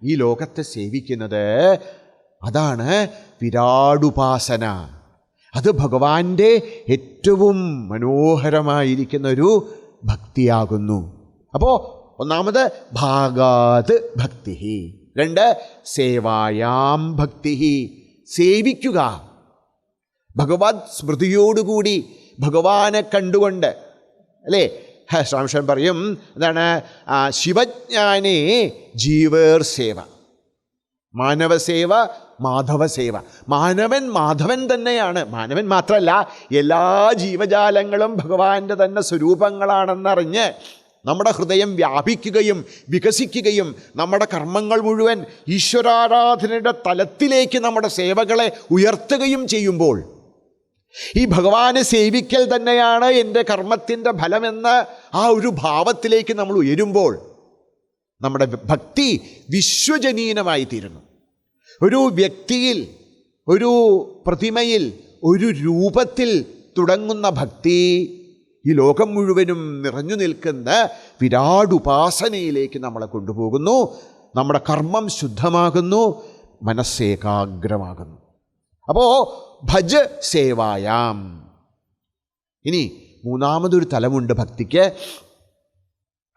ഈ ലോകത്തെ സേവിക്കുന്നത്, അതാണ് വിരാടുപാസന. അത് ഭഗവാന്റെ ഏറ്റവും മനോഹരമായിരിക്കുന്നൊരു ഭക്തിയാകുന്നു. അപ്പോൾ ഒന്നാമത് ഭാഗാത് ഭക്തി, രണ്ട് സേവായാം ഭക്തി, സേവിക്കുക, ഭഗവത് സ്മൃതിയോടുകൂടി ഭഗവാനെ കണ്ടുകൊണ്ട് അല്ലേ. ശ്രീരാമകൃഷ്ണൻ പറയും എന്താണ്? ശിവജ്ഞാനേ ജീവേർ സേവ, മാനവസേവ മാധവസേവ. മാധവൻ തന്നെയാണ്. മാനവൻ മാത്രമല്ല, എല്ലാ ജീവജാലങ്ങളും ഭഗവാന്റെ തന്നെ സ്വരൂപങ്ങളാണെന്നറിഞ്ഞ് നമ്മുടെ ഹൃദയം വ്യാപിക്കുകയും വികസിക്കുകയും നമ്മുടെ കർമ്മങ്ങൾ മുഴുവൻ ഈശ്വരാരാധനയുടെ തലത്തിലേക്ക് നമ്മുടെ സേവകളെ ഉയർത്തുകയും ചെയ്യുമ്പോൾ ഈ ഭഗവാനെ സേവിക്കൽ തന്നെയാണ് എൻ്റെ കർമ്മത്തിൻ്റെ ഫലമെന്ന ആ ഒരു ഭാവത്തിലേക്ക് നമ്മൾ ഉയരുമ്പോൾ നമ്മുടെ ഭക്തി വിശ്വജനീനമായി തീരുന്നു. ഒരു വ്യക്തിയിൽ, ഒരു പ്രതിമയിൽ, ഒരു രൂപത്തിൽ തുടങ്ങുന്ന ഭക്തി ഈ ലോകം മുഴുവനും നിറഞ്ഞു നിൽക്കുന്ന വിരാട് ഉപാസനയിലേക്ക് നമ്മളെ കൊണ്ടുപോകുന്നു. നമ്മുടെ കർമ്മം ശുദ്ധമാകുന്നു, മനസ്സേകാഗ്രമാകുന്നു. അപ്പോൾ ഭജ് സേവായാം. ഇനി മൂന്നാമതൊരു തലമുണ്ട് ഭക്തിക്ക്.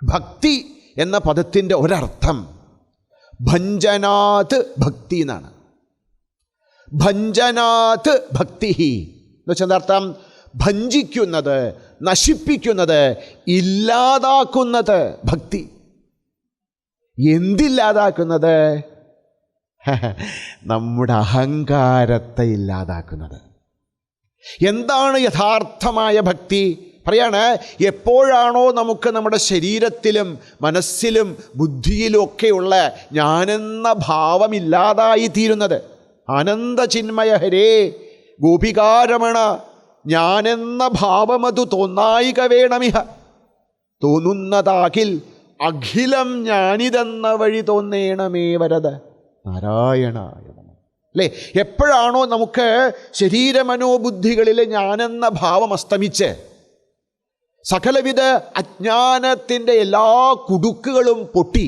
ഭക്തി എന്ന പദത്തിൻ്റെ ഒരർത്ഥം ഭഞ്ജനാത് ഭക്തി എന്നാണ്. ഭഞ്ജനാത് ഭക്തി എന്ന് വെച്ചാൽ എന്താർത്ഥം? ഭഞ്ജിക്കുന്നത്, നശിപ്പിക്കുന്നത്, ഇല്ലാതാക്കുന്നത് ഭക്തി. എന്തില്ലാതാക്കുന്നത്? നമ്മുടെ അഹങ്കാരത്തെ ഇല്ലാതാക്കുന്നത്. എന്താണ് യഥാർത്ഥമായ ഭക്തി? പറയാണ്, എപ്പോഴാണോ നമുക്ക് നമ്മുടെ ശരീരത്തിലും മനസ്സിലും ബുദ്ധിയിലുമൊക്കെയുള്ള ഞാനെന്ന ഭാവമില്ലാതായി തീരുന്നത്. ആനന്ദചിന്മയ ഹരേ ഗോപികാരമണ, ഞാനെന്ന ഭാവമതു തോന്നായിക വേണമിഹ, തോന്നുന്നതാകിൽ അഖിലം ഞാനിതെന്ന വഴി തോന്നേണമേ വരദ നാരായണായ നമഃ. അല്ലേ, എപ്പോഴാണോ നമുക്ക് ശരീരമനോബുദ്ധികളിൽ ഞാനെന്ന ഭാവം അസ്തമിച്ച് സകലവിധ അജ്ഞാനത്തിൻ്റെ എല്ലാ കുടുക്കുകളും പൊട്ടി,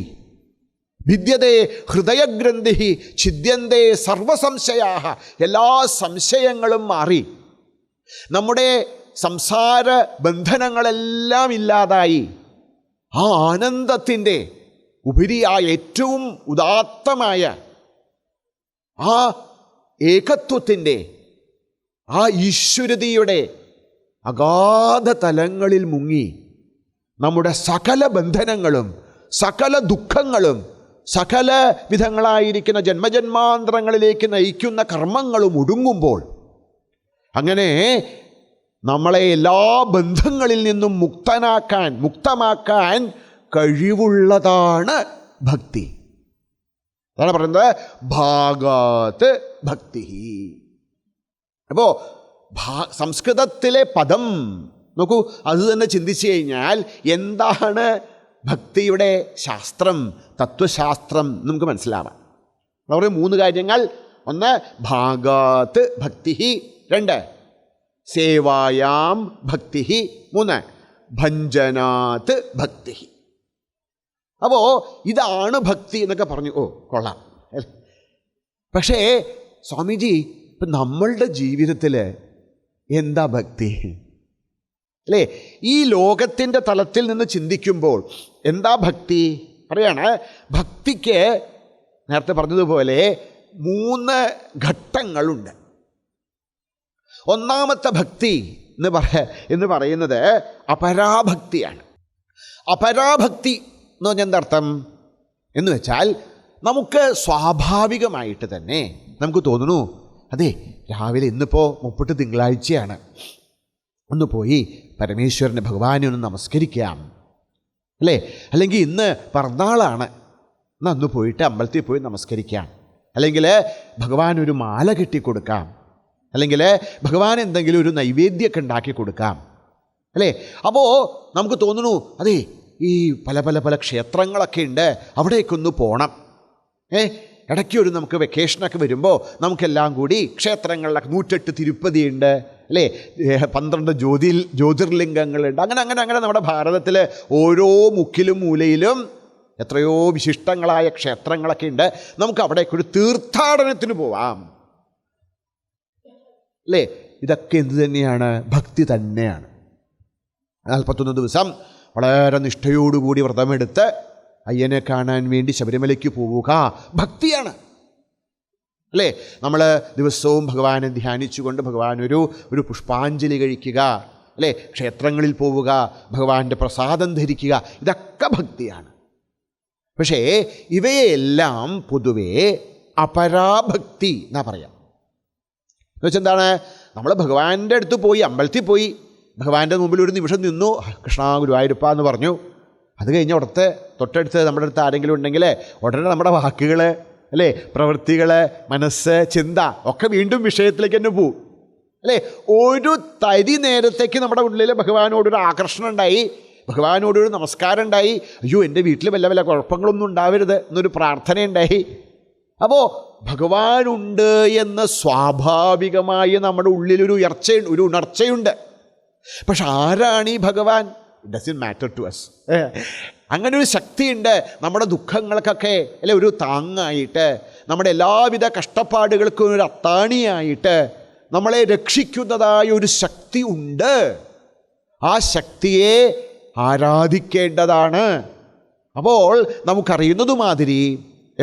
ഭിദ്യതേ ഹൃദയഗ്രന്ഥി ഛിദ്യന്തേ സർവസംശയാഹ, എല്ലാ സംശയങ്ങളും മാറി നമ്മുടെ സംസാര ബന്ധനങ്ങളെല്ലാം ഇല്ലാതായി ആ ആനന്ദത്തിൻ്റെ ഉപരിയായ ഏറ്റവും ഉദാത്തമായ ആ ഏകത്വത്തിൻ്റെ ആ ഈശ്വരതയുടെ അഗാധ തലങ്ങളിൽ മുങ്ങി നമ്മുടെ സകല ബന്ധനങ്ങളും സകല ദുഃഖങ്ങളും സകല വിധങ്ങളായിരിക്കുന്ന ജന്മജന്മാന്തരങ്ങളിലേക്ക് നയിക്കുന്ന കർമ്മങ്ങളും ഒടുങ്ങുമ്പോൾ, അങ്ങനെ നമ്മളെ എല്ലാ ബന്ധങ്ങളിൽ നിന്നും മുക്തമാക്കാൻ കഴിവുള്ളതാണ് ഭക്തി. അതാണ് പറയുന്നത് ഭാഗാത് ഭക്തി. അപ്പോൾ സംസ്കൃതത്തിലെ പദം നോക്കൂ, അത് തന്നെ ചിന്തിച്ചു കഴിഞ്ഞാൽ എന്താണ് ഭക്തിയുടെ ശാസ്ത്രം, തത്വശാസ്ത്രം നമുക്ക് മനസ്സിലാവാം. അവർ 3 കാര്യങ്ങൾ. 1 ഭാഗാത് ഭക്തി, 2 സേവായാം ഭക്തി, 3 ഭഞ്ജനാത് ഭക്തി. അപ്പോൾ ഇതാണ് ഭക്തി എന്നൊക്കെ പറഞ്ഞു. ഓ കൊള്ളാം. പക്ഷേ സ്വാമിജി, ഇപ്പം നമ്മളുടെ ജീവിതത്തിൽ എന്താ ഭക്തി? അല്ലേ, ഈ ലോകത്തിൻ്റെ തലത്തിൽ നിന്ന് ചിന്തിക്കുമ്പോൾ എന്താ ഭക്തി? പറയാണ്, ഭക്തിക്ക് നേരത്തെ പറഞ്ഞതുപോലെ 3 ഘട്ടങ്ങളുണ്ട്. ഒന്നാമത്തെ ഭക്തി എന്ന് പറയുന്നത് അപരാഭക്തിയാണ്. അപരാഭക്തി എന്ന് പറഞ്ഞാൽ എന്തർത്ഥം എന്ന് വെച്ചാൽ, നമുക്ക് സ്വാഭാവികമായിട്ട് തന്നെ നമുക്ക് തോന്നുന്നു, അതെ രാവിലെ ഇന്നിപ്പോൾ 30 തിങ്കളാഴ്ചയാണ്, ഒന്ന് പോയി പരമേശ്വരനെ ഭഗവാനെ ഒന്ന് നമസ്കരിക്കാം, അല്ലേ, അല്ലെങ്കിൽ ഇന്ന് പിറന്നാളാണ്, എന്നാൽ അന്ന് പോയിട്ട് അമ്പലത്തിൽ പോയി നമസ്കരിക്കാം, അല്ലെങ്കിൽ ഭഗവാൻ ഒരു മാല കെട്ടിക്കൊടുക്കാം, അല്ലെങ്കിൽ ഭഗവാൻ എന്തെങ്കിലും ഒരു നൈവേദ്യമൊക്കെ ഉണ്ടാക്കി കൊടുക്കാം, അല്ലേ. അപ്പോൾ നമുക്ക് തോന്നുന്നു, അതെ ഈ പല ക്ഷേത്രങ്ങളൊക്കെ ഉണ്ട്, അവിടേക്കൊന്ന് പോകണം. ഇടയ്ക്ക് ഒരു നമുക്ക് വെക്കേഷനൊക്കെ വരുമ്പോൾ നമുക്കെല്ലാം കൂടി ക്ഷേത്രങ്ങളിലൊക്കെ 108 തിരുപ്പതി ഉണ്ട്, അല്ലേ, 12 ജ്യോതിർലിംഗങ്ങളുണ്ട്. അങ്ങനെ നമ്മുടെ ഭാരതത്തിൽ ഓരോ മുക്കിലും മൂലയിലും എത്രയോ വിശിഷ്ടങ്ങളായ ക്ഷേത്രങ്ങളൊക്കെ ഉണ്ട്. നമുക്ക് അവിടേക്കൊരു തീർത്ഥാടനത്തിന് പോവാം, അല്ലേ. ഇതൊക്കെ എന്ത് തന്നെയാണ്? ഭക്തി തന്നെയാണ്. 41 ദിവസം വളരെ നിഷ്ഠയോടുകൂടി വ്രതമെടുത്ത് അയ്യനെ കാണാൻ വേണ്ടി ശബരിമലയ്ക്ക് പോവുക ഭക്തിയാണ്, അല്ലേ. നമ്മൾ ദിവസവും ഭഗവാനെ ധ്യാനിച്ചുകൊണ്ട് ഭഗവാനൊരു പുഷ്പാഞ്ജലി കഴിക്കുക, അല്ലേ, ക്ഷേത്രങ്ങളിൽ പോവുക, ഭഗവാന്റെ പ്രസാദം ധരിക്കുക, ഇതൊക്കെ ഭക്തിയാണ്. പക്ഷേ ഇവയെല്ലാം പൊതുവേ അപരാഭക്തി എന്നാ പറയാം. എന്നുവെച്ചാൽ എന്താണ്? നമ്മൾ ഭഗവാന്റെ അടുത്ത് പോയി, അമ്പലത്തിൽ പോയി, ഭഗവാന്റെ മുമ്പിൽ ഒരു നിമിഷം നിന്നു, കൃഷ്ണ ഗുരുവായൂരപ്പ എന്ന് പറഞ്ഞു. അത് കഴിഞ്ഞ് തൊട്ടടുത്ത് നമ്മുടെ അടുത്ത് ആരെങ്കിലും ഉണ്ടെങ്കിൽ ഉടനെ നമ്മുടെ വാക്കുകൾ, അല്ലേ, പ്രവൃത്തികൾ, മനസ്സ്, ചിന്ത ഒക്കെ വീണ്ടും വിഷയത്തിലേക്ക് തന്നെ പോവും, അല്ലേ? ഒരു തരി നേരത്തേക്ക് നമ്മുടെ ഉള്ളിൽ ഭഗവാനോടൊരു ആകർഷണം ഉണ്ടായി, ഭഗവാനോടൊരു നമസ്കാരം ഉണ്ടായി. അയ്യോ, എൻ്റെ വീട്ടിൽ വല്ല വല്ല കുഴപ്പങ്ങളൊന്നും ഉണ്ടാവരുത് എന്നൊരു പ്രാർത്ഥനയുണ്ടായി. അപ്പോൾ ഭഗവാനുണ്ട് എന്ന സ്വാഭാവികമായി നമ്മുടെ ഉള്ളിലൊരു ഒരു ഉണർച്ചയുണ്ട്. പക്ഷെ ആരാണ് ഈ ഭഗവാൻ? It doesn't matter to us. അങ്ങനെ ഒരു ശക്തിയുണ്ട് നമ്മുടെ ദുഃഖങ്ങൾക്കൊക്കെ അല്ലെ ഒരു താങ്ങായിട്ട്, നമ്മുടെ എല്ലാവിധ കഷ്ടപ്പാടുകൾക്കും ഒരു അത്താണിയായിട്ട് നമ്മളെ രക്ഷിക്കുന്നതായ ഒരു ശക്തി ഉണ്ട്. ആ ശക്തിയെ ആരാധിക്കേണ്ടതാണ്. അപ്പോൾ നമുക്കറിയുന്നതുമാതിരി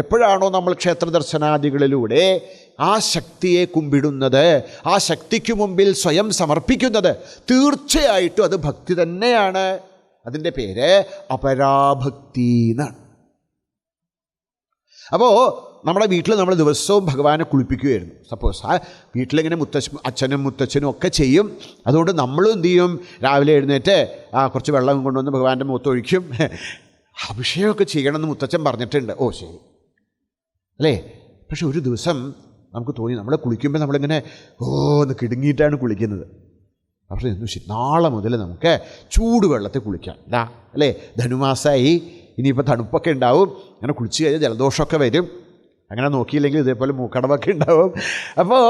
എപ്പോഴാണോ നമ്മൾ ക്ഷേത്രദർശനാദികളിലൂടെ ആ ശക്തിയെ കുമ്പിടുന്നത്, ആ ശക്തിക്ക് മുമ്പിൽ സ്വയം സമർപ്പിക്കുന്നത്, തീർച്ചയായിട്ടും അത് ഭക്തി തന്നെയാണ്. അതിൻ്റെ പേര് അപരാഭക്തി എന്നാണ്. അപ്പോൾ നമ്മുടെ വീട്ടിൽ നമ്മൾ ദിവസവും ഭഗവാനെ കുളിപ്പിക്കുകയായിരുന്നു. സപ്പോസ് ആ വീട്ടിലിങ്ങനെ അച്ഛനും മുത്തച്ഛനും ഒക്കെ ചെയ്യും. അതുകൊണ്ട് നമ്മളും എന്ത് ചെയ്യും? രാവിലെ എഴുന്നേറ്റ് കുറച്ച് വെള്ളം കൊണ്ടുവന്ന് ഭഗവാന്റെ മുഖത്തൊഴിക്കും. അഭിഷേകമൊക്കെ ചെയ്യണമെന്ന് മുത്തച്ഛൻ പറഞ്ഞിട്ടുണ്ട്. ഓ ശരി അല്ലേ? പക്ഷെ ഒരു ദിവസം നമുക്ക് തോന്നി, നമ്മൾ കുളിക്കുമ്പോൾ നമ്മളിങ്ങനെ ഒന്ന് കിടുങ്ങിയിട്ടാണ് കുളിക്കുന്നത്. അപ്പോൾ ശരി, നാളെ മുതൽ നമുക്ക് ചൂടുവെള്ളത്തിൽ കുളിക്കാം. അല്ലേ? ധനുമാസമായി, ഇനിയിപ്പോൾ തണുപ്പൊക്കെ ഉണ്ടാവും. അങ്ങനെ കുളിച്ച് കഴിഞ്ഞാൽ ജലദോഷമൊക്കെ വരും. അങ്ങനെ നോക്കിയില്ലെങ്കിൽ ഇതേപോലെ മൂക്കടവൊക്കെ ഉണ്ടാവും. അപ്പോൾ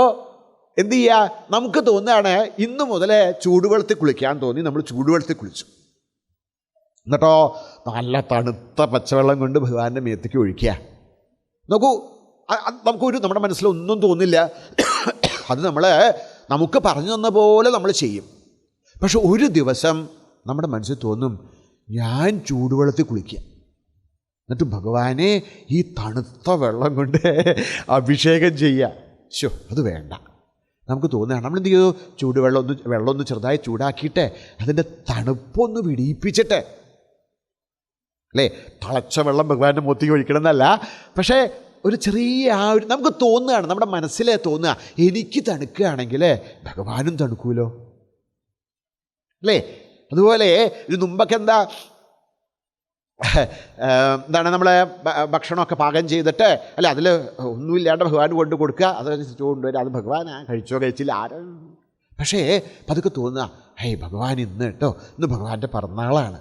എന്തു ചെയ്യുക? നമുക്ക് തോന്നുകയാണ് ഇന്ന് മുതൽ ചൂടുവെള്ളത്തിൽ കുളിക്കാൻ തോന്നി. നമ്മൾ ചൂടുവെള്ളത്തിൽ കുളിച്ചു. എന്നിട്ടോ നല്ല തണുത്ത പച്ചവെള്ളം കൊണ്ട് ഭഗവാന്റെ മേത്തേക്ക് ഒഴിക്കുക. നോക്കൂ, നമ്മുടെ മനസ്സിലൊന്നും തോന്നില്ല. അത് നമുക്ക് പറഞ്ഞു തന്ന പോലെ നമ്മൾ ചെയ്യും. പക്ഷെ ഒരു ദിവസം നമ്മുടെ മനസ്സിൽ തോന്നും, ഞാൻ ചൂടുവെള്ളത്തിൽ കുളിക്കുക, എന്നിട്ട് ഭഗവാനെ ഈ തണുത്ത വെള്ളം കൊണ്ട് അഭിഷേകം ചെയ്യുക. ശോ, അത് വേണ്ട. നമുക്ക് തോന്നുകയാണ് നമ്മളെന്ത് ചെയ്തു? വെള്ളമൊന്ന് ചെറുതായി ചൂടാക്കിയിട്ട് അതിൻ്റെ തണുപ്പൊന്ന് വിടിയിപ്പിച്ചിട്ട്, അല്ലേ? തിളച്ച വെള്ളം ഭഗവാന്റെ മുഖത്തേക്ക് ഒഴിക്കണം എന്നല്ല, പക്ഷേ ഒരു ചെറിയ നമുക്ക് തോന്നുകയാണ്, നമ്മുടെ മനസ്സിൽ തോന്നുക, എനിക്ക് തണുക്കുകയാണെങ്കിൽ ഭഗവാനും തണുക്കുമല്ലോ, അല്ലേ? അതുപോലെ ഒരു മുമ്പൊക്കെ എന്താണ് നമ്മളെ ഭക്ഷണമൊക്കെ പാകം ചെയ്തിട്ട്, അല്ലെ, അതിൽ ഒന്നുമില്ലാണ്ട് ഭഗവാൻ കൊണ്ട് കൊടുക്കുക, അതനുസരിച്ച് കൊണ്ടുവരിക. അത് ഭഗവാൻ കഴിച്ചില്ല ആരും. പക്ഷേ അതൊക്കെ തോന്നുക, ഹേയ് ഭഗവാൻ ഇന്ന് ഇന്ന് ഭഗവാന്റെ പിറന്നാളാണ്,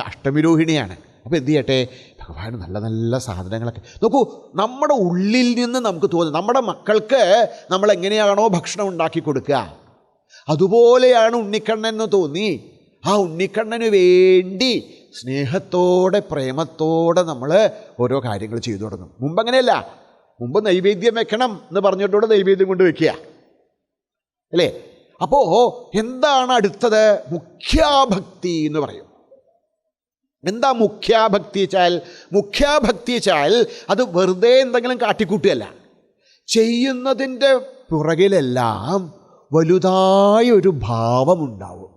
അഷ്ടമിരോഹിണിയാണ്. അപ്പോൾ എന്ത് ചെയ്യട്ടെ? ഭഗവാൻ നല്ല നല്ല സാധനങ്ങളൊക്കെ. നോക്കൂ, നമ്മുടെ ഉള്ളിൽ നിന്ന് നമുക്ക് തോന്നുന്നു, നമ്മുടെ മക്കൾക്ക് നമ്മൾ എങ്ങനെയാണോ ഭക്ഷണം ഉണ്ടാക്കി കൊടുക്കുക അതുപോലെയാണ് ഉണ്ണിക്കണ്ണൻ എന്ന് തോന്നി. ആ ഉണ്ണിക്കണ്ണന് വേണ്ടി സ്നേഹത്തോടെ പ്രേമത്തോടെ നമ്മൾ ഓരോ കാര്യങ്ങൾ ചെയ്തു തുടങ്ങും. മുമ്പ് അങ്ങനെയല്ല. മുമ്പ് നൈവേദ്യം വെക്കണം എന്ന് പറഞ്ഞിട്ടൂടെ നൈവേദ്യം കൊണ്ട് വെക്കുക, അല്ലേ? അപ്പോൾ എന്താണ് അടുത്തത്? മുഖ്യാഭക്തി എന്ന് പറയും. എന്താ മുഖ്യാഭക്തി വെച്ചാൽ? മുഖ്യാഭക്തി വെച്ചാൽ അത് വെറുതെ എന്തെങ്കിലും കാട്ടിക്കൂട്ടുകയല്ല. ചെയ്യുന്നതിൻ്റെ പുറകിലെല്ലാം വലുതായൊരു ഭാവമുണ്ടാവും.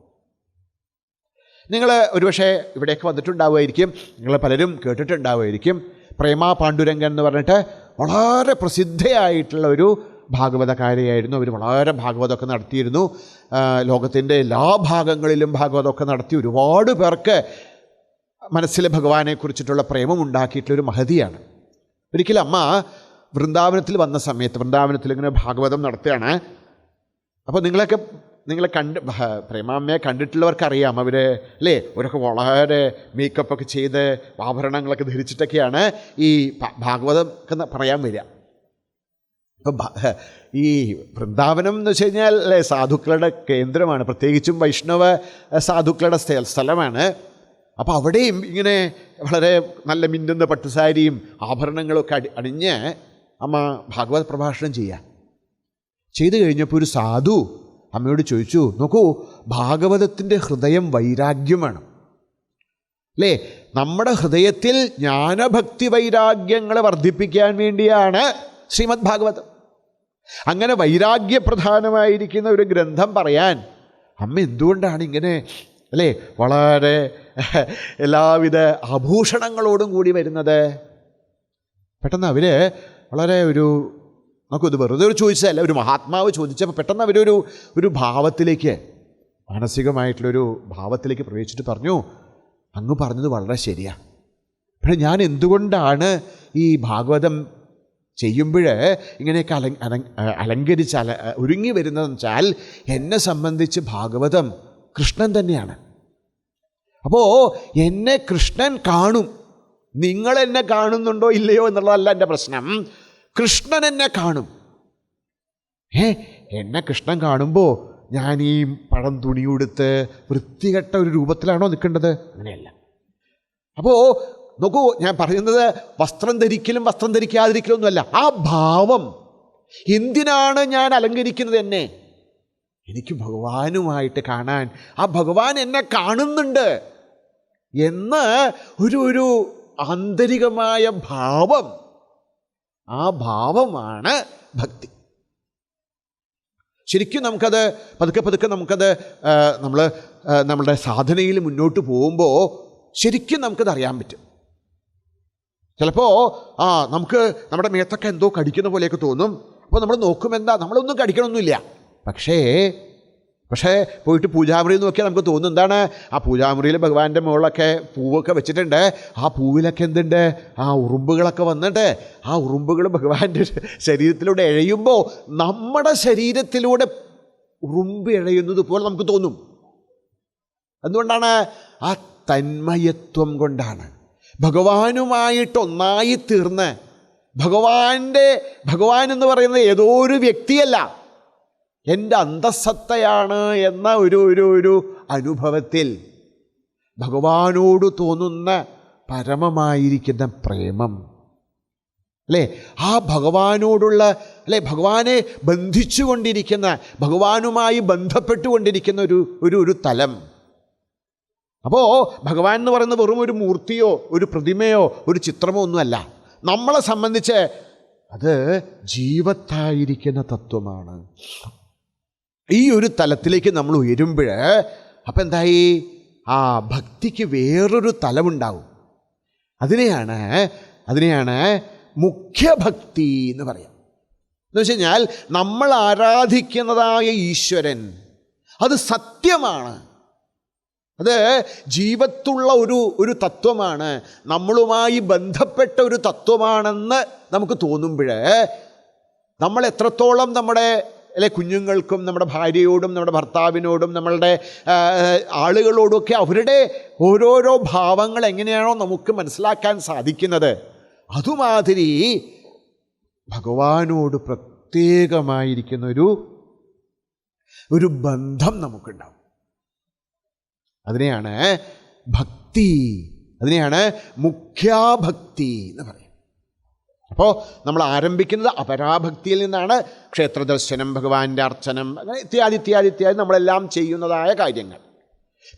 നിങ്ങൾ ഒരുപക്ഷെ ഇവിടേക്ക് വന്നിട്ടുണ്ടാവുമായിരിക്കും, നിങ്ങൾ പലരും കേട്ടിട്ടുണ്ടാവുമായിരിക്കും. പ്രേമാ പാണ്ഡുരംഗൻ എന്ന് പറഞ്ഞിട്ട് വളരെ പ്രസിദ്ധയായിട്ടുള്ള ഒരു ഭാഗവതകാരിയായിരുന്നു. അവർ വളരെ ഭാഗവതമൊക്കെ നടത്തിയിരുന്നു. ലോകത്തിൻ്റെ എല്ലാ ഭാഗങ്ങളിലും ഭാഗവതമൊക്കെ നടത്തി ഒരുപാട് പേർക്ക് മനസ്സിൽ ഭഗവാനെക്കുറിച്ചിട്ടുള്ള പ്രേമം ഉണ്ടാക്കിയിട്ടുള്ളൊരു മഹതിയാണ്. ഒരിക്കലും അമ്മ വൃന്ദാവനത്തിൽ വന്ന സമയത്ത്, വൃന്ദാവനത്തിൽ ഇങ്ങനെ ഭാഗവതം നടത്തുകയാണ്. അപ്പോൾ നിങ്ങളെ പ്രേമാമ്മയെ കണ്ടിട്ടുള്ളവർക്കറിയാം. അവർ അല്ലേ, അവരൊക്കെ വളരെ മേക്കപ്പൊക്കെ ചെയ്ത് ആഭരണങ്ങളൊക്കെ ധരിച്ചിട്ടൊക്കെയാണ് ഈ ഭാഗവതം ഒക്കെ പറയാൻ വരിക. അപ്പം ഈ വൃന്ദാവനം എന്ന് വെച്ച് കഴിഞ്ഞാൽ അല്ലേ, സാധുക്കളുടെ കേന്ദ്രമാണ്, പ്രത്യേകിച്ചും വൈഷ്ണവ സാധുക്കളുടെ സ്ഥലമാണ്. അപ്പോൾ അവിടെയും ഇങ്ങനെ വളരെ നല്ല മിന്നുന്ന പട്ടുസാരിയും ആഭരണങ്ങളൊക്കെ അണിഞ്ഞ് അമ്മ ഭാഗവത പ്രഭാഷണം ചെയ്തു കഴിഞ്ഞപ്പോൾ ഒരു സാധു അമ്മയോട് ചോദിച്ചു, നോക്കൂ, ഭാഗവതത്തിൻ്റെ ഹൃദയം വൈരാഗ്യമാണ്, അല്ലേ? നമ്മുടെ ഹൃദയത്തിൽ ജ്ഞാനഭക്തി വൈരാഗ്യങ്ങളെ വർദ്ധിപ്പിക്കാൻ വേണ്ടിയാണ് ശ്രീമദ് ഭാഗവതം. അങ്ങനെ വൈരാഗ്യപ്രധാനമായിരിക്കുന്ന ഒരു ഗ്രന്ഥം പറയാൻ അമ്മ എന്തുകൊണ്ടാണ് ഇങ്ങനെ, അല്ലേ, വളരെ എല്ലാവിധ ആഭൂഷണങ്ങളോടും കൂടി വരുന്നത്? പെട്ടെന്ന് അവർ വളരെ നമുക്കത് വെറുതെ ചോദിച്ചതല്ല, ഒരു മഹാത്മാവ് ചോദിച്ചപ്പോൾ പെട്ടെന്ന് അവരൊരു ഭാവത്തിലേക്ക്, മാനസികമായിട്ടുള്ളൊരു ഭാവത്തിലേക്ക് പ്രവേശിച്ചിട്ട് പറഞ്ഞു, അങ്ങ് പറഞ്ഞത് വളരെ ശരിയാണ്. പക്ഷേ ഞാൻ എന്തുകൊണ്ടാണ് ഈ ഭാഗവതം ചെയ്യുമ്പോൾ ഇങ്ങനെയൊക്കെ അലങ്കരിച്ച് ഒരുങ്ങി വരുന്നതെന്ന് വെച്ചാൽ എന്നെ സംബന്ധിച്ച് ഭാഗവതം കൃഷ്ണൻ തന്നെയാണ്. അപ്പോൾ എന്നെ കൃഷ്ണൻ കാണും. നിങ്ങളെന്നെ കാണുന്നുണ്ടോ ഇല്ലയോ എന്നുള്ളതല്ല എൻ്റെ പ്രശ്നം. കൃഷ്ണൻ എന്നെ കാണും. എന്നെ കൃഷ്ണൻ കാണുമ്പോൾ ഞാൻ ഈ പഴം തുണിയെടുത്ത് വൃത്തികെട്ട ഒരു രൂപത്തിലാണോ നിൽക്കേണ്ടത്? അങ്ങനെയല്ല. അപ്പോൾ നോക്കൂ, ഞാൻ പറയുന്നത് വസ്ത്രം ധരിക്കലും വസ്ത്രം ധരിക്കാതിരിക്കലും ഒന്നുമല്ല. ആ ഭാവം, എന്തിനാണ് ഞാൻ അലങ്കരിക്കുന്നത് എന്നെ? എനിക്ക് ഭഗവാനുമായിട്ട് കാണാൻ, ആ ഭഗവാൻ എന്നെ കാണുന്നുണ്ട് എന്ന് ഒരു ആന്തരികമായ ഭാവം. ആ ഭാവമാണ് ഭക്തി. ശരിക്കും നമുക്കത് പതുക്കെ നമുക്കത് നമ്മളുടെ സാധനയിൽ മുന്നോട്ട് പോകുമ്പോൾ ശരിക്കും നമുക്കത് അറിയാൻ പറ്റും. ചിലപ്പോൾ നമുക്ക് നമ്മുടെ മേത്തൊക്കെ എന്തോ കടിക്കുന്ന പോലെയൊക്കെ തോന്നും. അപ്പോൾ നമ്മൾ നോക്കുമെന്താ, നമ്മളൊന്നും കടിക്കണമൊന്നുമില്ല. പക്ഷേ പോയിട്ട് പൂജാമുറിയിൽ നോക്കിയാൽ നമുക്ക് തോന്നും എന്താണ്, ആ പൂജാമുറിയിൽ ഭഗവാന്റെ മുകളിലൊക്കെ പൂവൊക്കെ വെച്ചിട്ടുണ്ട്. ആ പൂവിലൊക്കെ എന്തുണ്ട്, ആ ഉറുമ്പുകളൊക്കെ വന്നിട്ട് ആ ഉറുമ്പുകൾ ഭഗവാന്റെ ശരീരത്തിലൂടെ എഴയുമ്പോൾ നമ്മുടെ ശരീരത്തിലൂടെ ഉറുമ്പ് എഴയുന്നത് പോലെ നമുക്ക് തോന്നും. എന്തുകൊണ്ടാണ്? ആ തന്മയത്വം കൊണ്ടാണ്. ഭഗവാനുമായിട്ടൊന്നായി തീർന്ന്, ഭഗവാൻ എന്ന് പറയുന്നത് ഏതോ ഒരു വ്യക്തിയല്ല, എൻ്റെ അന്തസ്സത്തയാണ് എന്ന ഒരു അനുഭവത്തിൽ ഭഗവാനോട് തോന്നുന്ന പരമമായിരിക്കുന്ന പ്രേമം, അല്ലേ, ആ ഭഗവാനോടുള്ള, അല്ലേ, ഭഗവാനെ ബന്ധിച്ചുകൊണ്ടിരിക്കുന്ന, ഭഗവാനുമായി ബന്ധപ്പെട്ടുകൊണ്ടിരിക്കുന്ന ഒരു തലം. അപ്പോൾ ഭഗവാൻ എന്ന് പറയുന്നത് വെറും ഒരു മൂർത്തിയോ ഒരു പ്രതിമയോ ഒരു ചിത്രമോ ഒന്നുമല്ല. നമ്മളെ സംബന്ധിച്ച് അത് ജീവത്തായിരിക്കുന്ന തത്വമാണ്. ഈ ഒരു തലത്തിലേക്ക് നമ്മൾ ഉയരുമ്പോൾ അപ്പം എന്തായി, ആ ഭക്തിക്ക് വേറൊരു തലമുണ്ടാവും. അതിനെയാണ് മുഖ്യഭക്തി എന്ന് പറയാം. എന്ന് വെച്ച് കഴിഞ്ഞാൽ നമ്മൾ ആരാധിക്കുന്നതായ ഈശ്വരൻ അത് സത്യമാണ്, അത് ജീവത്തുള്ള ഒരു തത്വമാണ്, നമ്മളുമായി ബന്ധപ്പെട്ട ഒരു തത്വമാണെന്ന് നമുക്ക് തോന്നുമ്പോൾ നമ്മൾ എത്രത്തോളം നമ്മുടെ കുഞ്ഞുങ്ങൾക്കും നമ്മുടെ ഭാര്യയോടും നമ്മുടെ ഭർത്താവിനോടും നമ്മളുടെ ആളുകളോടുമൊക്കെ അവരുടെ ഓരോരോ ഭാവങ്ങൾ എങ്ങനെയാണോ നമുക്ക് മനസ്സിലാക്കാൻ സാധിക്കുന്നത്, അതുമാതിരി ഭഗവാനോട് പ്രത്യേകമായിരിക്കുന്ന ഒരു ബന്ധം നമുക്കുണ്ടാവും. അതിനെയാണ് ഭക്തി, അതിനെയാണ് മുഖ്യാഭക്തി എന്ന് പറയും. അപ്പോൾ നമ്മൾ ആരംഭിക്കുന്നത് അപരാഭക്തിയിൽ നിന്നാണ്. ക്ഷേത്രദർശനം, ഭഗവാന്റെ അർച്ചനം, അങ്ങനെ ഇത്യാദി നമ്മളെല്ലാം ചെയ്യുന്നതായ കാര്യങ്ങൾ.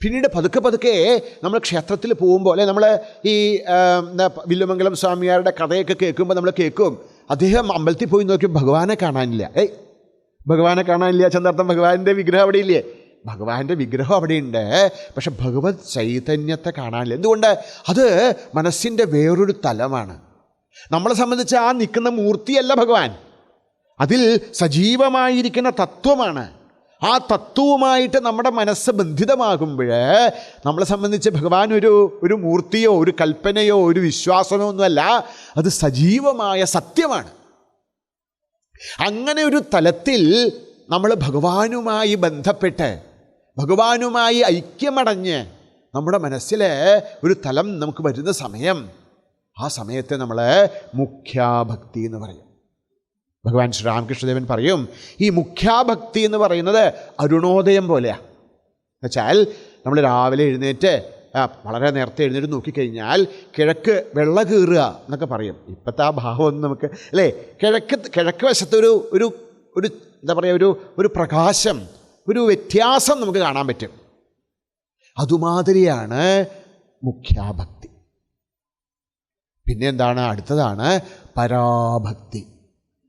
പിന്നീട് പതുക്കെ നമ്മൾ ക്ഷേത്രത്തിൽ പോകുമ്പോൾ, അല്ലെ, നമ്മൾ ഈ വില്ലുമംഗലം സ്വാമിയാരുടെ കഥയൊക്കെ കേൾക്കുമ്പോൾ നമ്മൾ കേൾക്കും, അദ്ദേഹം അമ്പലത്തിൽ പോയി നോക്കി ഭഗവാനെ കാണാനില്ല. ഭഗവാനെ കാണാനില്ല ചെന്നർത്ഥം ഭഗവാന്റെ വിഗ്രഹം അവിടെ ഇല്ലേ? ഭഗവാന്റെ വിഗ്രഹം അവിടെയുണ്ട്, പക്ഷെ ഭഗവത് ചൈതന്യത്തെ കാണാനില്ല. എന്തുകൊണ്ട്? അത് മനസ്സിൻ്റെ വേറൊരു തലമാണ്. നമ്മളെ സംബന്ധിച്ച് ആ നിൽക്കുന്ന മൂർത്തിയല്ല ഭഗവാൻ, അതിൽ സജീവമായിരിക്കുന്ന തത്വമാണ്. ആ തത്വവുമായിട്ട് നമ്മുടെ മനസ്സ് ബന്ധിതമാകുമ്പോൾ നമ്മളെ സംബന്ധിച്ച് ഭഗവാൻ ഒരു മൂർത്തിയോ ഒരു കൽപ്പനയോ ഒരു വിശ്വാസമോ ഒന്നുമല്ല, അത് സജീവമായ സത്യമാണ്. അങ്ങനെ ഒരു തലത്തിൽ നമ്മൾ ഭഗവാനുമായി ബന്ധപ്പെട്ട് ഭഗവാനുമായി ഐക്യമടഞ്ഞ് നമ്മുടെ മനസ്സിൽ ഒരു തലം നമുക്ക് വരുന്ന സമയം, ആ സമയത്തെ നമ്മൾ മുഖ്യാഭക്തി എന്ന് പറയും. ഭഗവാൻ ശ്രീരാമകൃഷ്ണദേവൻ പറയും, ഈ മുഖ്യാഭക്തി എന്ന് പറയുന്നത് അരുണോദയം പോലെയാണ്. എന്നുവെച്ചാൽ നമ്മൾ രാവിലെ എഴുന്നേറ്റ് വളരെ നേരത്തെ എഴുന്നേറ്റ് നോക്കിക്കഴിഞ്ഞാൽ കിഴക്ക് വെള്ള കീറുക എന്നൊക്കെ പറയും. ഇപ്പോഴത്തെ ആ ഭാവമൊന്നും നമുക്ക്, അല്ലേ, കിഴക്ക് വശത്ത് ഒരു എന്താ പറയുക, ഒരു പ്രകാശം, ഒരു വ്യത്യാസം നമുക്ക് കാണാൻ പറ്റും. അതുമാതിരിയാണ് മുഖ്യാഭക്തി. പിന്നെ എന്താണ്? അടുത്തതാണ് പരാഭക്തി.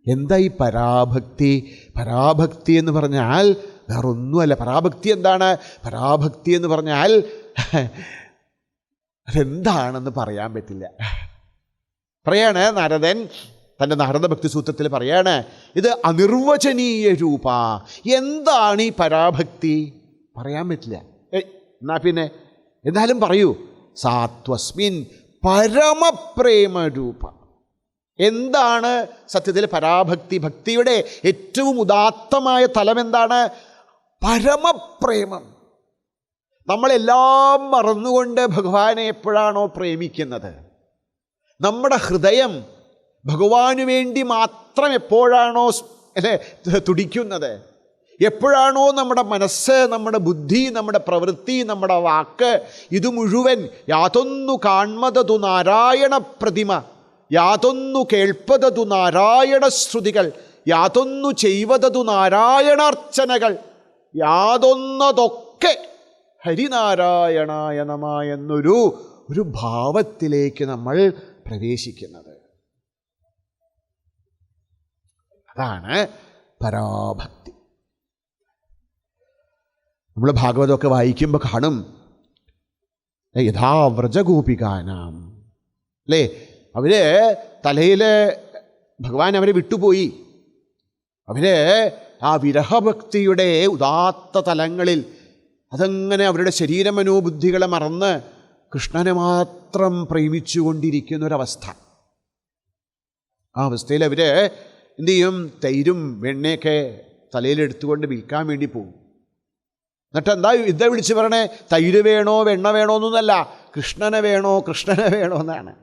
എന്താ ഈ പരാഭക്തി? പരാഭക്തി എന്ന് പറഞ്ഞാൽ വേറൊന്നുമല്ല. പരാഭക്തി എന്താണ്? പരാഭക്തി എന്ന് പറഞ്ഞാൽ അതെന്താണെന്ന് പറയാൻ പറ്റില്ല. പറയാണ് നാരദൻ തൻ്റെ നാരദ ഭക്തി സൂത്രത്തിൽ പറയാണ്, ഇത് അനിർവചനീയ രൂപ. എന്താണ് ഈ പരാഭക്തി? പറയാൻ പറ്റില്ല. എന്നാ പിന്നെ എന്നാലും പറയൂ. സാത്വസ്മിൻ പരമപ്രേമരൂപ. എന്താണ് സത്യത്തിൽ പരാഭക്തി? ഭക്തിയുടെ ഏറ്റവും ഉദാത്തമായ തലം എന്താണ്? പരമപ്രേമം. നമ്മളെല്ലാം മറന്നുകൊണ്ട് ഭഗവാനെ എപ്പോഴാണോ പ്രേമിക്കുന്നത്, നമ്മുടെ ഹൃദയം ഭഗവാന് വേണ്ടി മാത്രം എപ്പോഴാണോ തുടിക്കുന്നത്, എപ്പോഴാണോ നമ്മുടെ മനസ്സ്, നമ്മുടെ ബുദ്ധി, നമ്മുടെ പ്രവൃത്തി, നമ്മുടെ വാക്ക് ഇത് മുഴുവൻ യാതൊന്നു കാൺമതതു നാരായണ പ്രതിമ, യാതൊന്നു കേൾപ്പതതു നാരായണ ശ്രുതികൾ, യാതൊന്നു ചെയ്വതതു നാരായണാർച്ചനകൾ, യാതൊന്നതൊക്കെ ഹരിനാരായണായ നമ എന്നൊരു ഭാവത്തിലേക്ക് നമ്മൾ പ്രവേശിക്കുന്നത്. അതാണ് പരാഭക്തി. നമ്മൾ ഭാഗവതമൊക്കെ വായിക്കുമ്പോൾ കാണും, യഥാ വ്രജഗോപികാനാം, അല്ലേ? അവർ തലയിൽ ഭഗവാൻ അവരെ വിട്ടുപോയി. അവർ ആ വിരഹഭക്തിയുടെ ഉദാത്ത തലങ്ങളിൽ അതങ്ങനെ അവരുടെ ശരീരമനോബുദ്ധികളെ മറന്ന് കൃഷ്ണനെ മാത്രം പ്രേമിച്ചുകൊണ്ടിരിക്കുന്നൊരവസ്ഥ. ആ അവസ്ഥയിൽ അവർ എന്തു ചെയ്യും? തൈരും വെണ്ണയൊക്കെ തലയിലെടുത്തുകൊണ്ട് വിൽക്കാൻ വേണ്ടി പോകും. എന്നിട്ട് എന്താ വിളിച്ച് പറയണേ? തൈര് വേണോ വെണ്ണ വേണോ എന്നൊന്നല്ല, കൃഷ്ണനെ വേണോ കൃഷ്ണനെ വേണോ എന്നാണ്.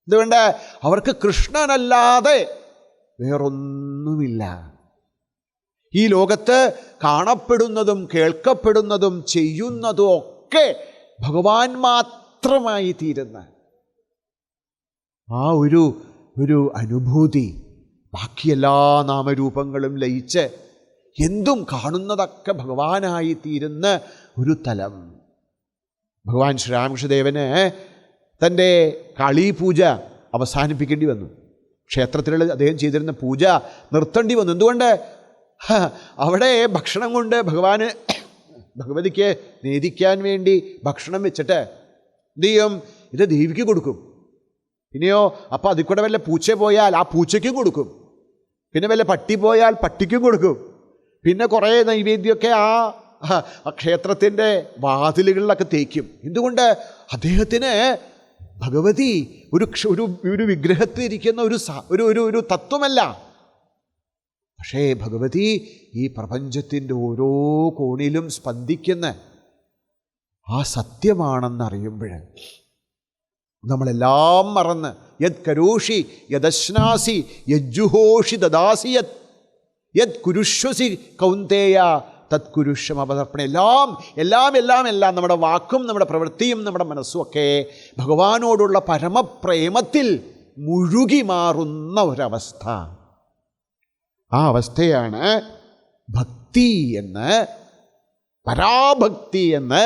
അതുകൊണ്ട് അവർക്ക് കൃഷ്ണനല്ലാതെ വേറൊന്നുമില്ല. ഈ ലോകത്ത് കാണപ്പെടുന്നതും കേൾക്കപ്പെടുന്നതും ചെയ്യുന്നതും ഒക്കെ ഭഗവാൻ മാത്രമായി തീരുന്ന ആ ഒരു അനുഭൂതി ബാക്കി എല്ലാ നാമരൂപങ്ങളും ലയിച്ച് എന്തും കാണുന്നതൊക്കെ ഭഗവാനായി തീരുന്ന ഒരു തലം. ഭഗവാൻ ശ്രീരാമകൃഷ്ണദേവന് തൻ്റെ കാളീപൂജ അവസാനിപ്പിക്കേണ്ടി വന്നു. ക്ഷേത്രത്തിൽ അദ്ദേഹം ചെയ്തിരുന്ന പൂജ നിർത്തേണ്ടി വന്നു. എന്തുകൊണ്ട്? അവിടെ ഭക്ഷണം കൊണ്ട് ഭഗവതിക്ക് നേദിക്കാൻ വേണ്ടി ഭക്ഷണം വെച്ചിട്ട് എന്ത് ചെയ്യും? ഇത് ദേവിക്ക് കൊടുക്കും. പിന്നെയോ അപ്പോൾ അതിൽ കൂടെ വല്ല പൂച്ച പോയാൽ ആ പൂച്ചയ്ക്കും കൊടുക്കും. പിന്നെ വല്ല പട്ടി പോയാൽ പട്ടിക്കും കൊടുക്കും. പിന്നെ കുറേ നൈവേദ്യമൊക്കെ ആ ക്ഷേത്രത്തിൻ്റെ വാതിലുകളിലൊക്കെ തേക്കും. എന്തുകൊണ്ട്? അദ്ദേഹത്തിന് ഭഗവതി ഒരു വിഗ്രഹത്തിലിരിക്കുന്ന ഒരു തത്വമല്ല. പക്ഷേ ഭഗവതി ഈ പ്രപഞ്ചത്തിൻ്റെ ഓരോ കോണിലും സ്പന്ദിക്കുന്ന ആ സത്യമാണെന്നറിയുമ്പോൾ നമ്മളെല്ലാം മറന്ന് യത് കരോഷി യദശ്നാസി യജ്ജുഹോഷി ദദാസി യത് കുരുഷ്വസി കൗന്ദേയ തത് കുരുഷ്വമപതർപ്പണ. എല്ലാം നമ്മുടെ വാക്കും നമ്മുടെ പ്രവൃത്തിയും നമ്മുടെ മനസ്സും ഒക്കെ ഭഗവാനോടുള്ള പരമപ്രേമത്തിൽ മുഴുകി മാറുന്ന ഒരവസ്ഥ. ആ അവസ്ഥയാണ് ഭക്തി എന്ന്, പരാഭക്തി എന്ന്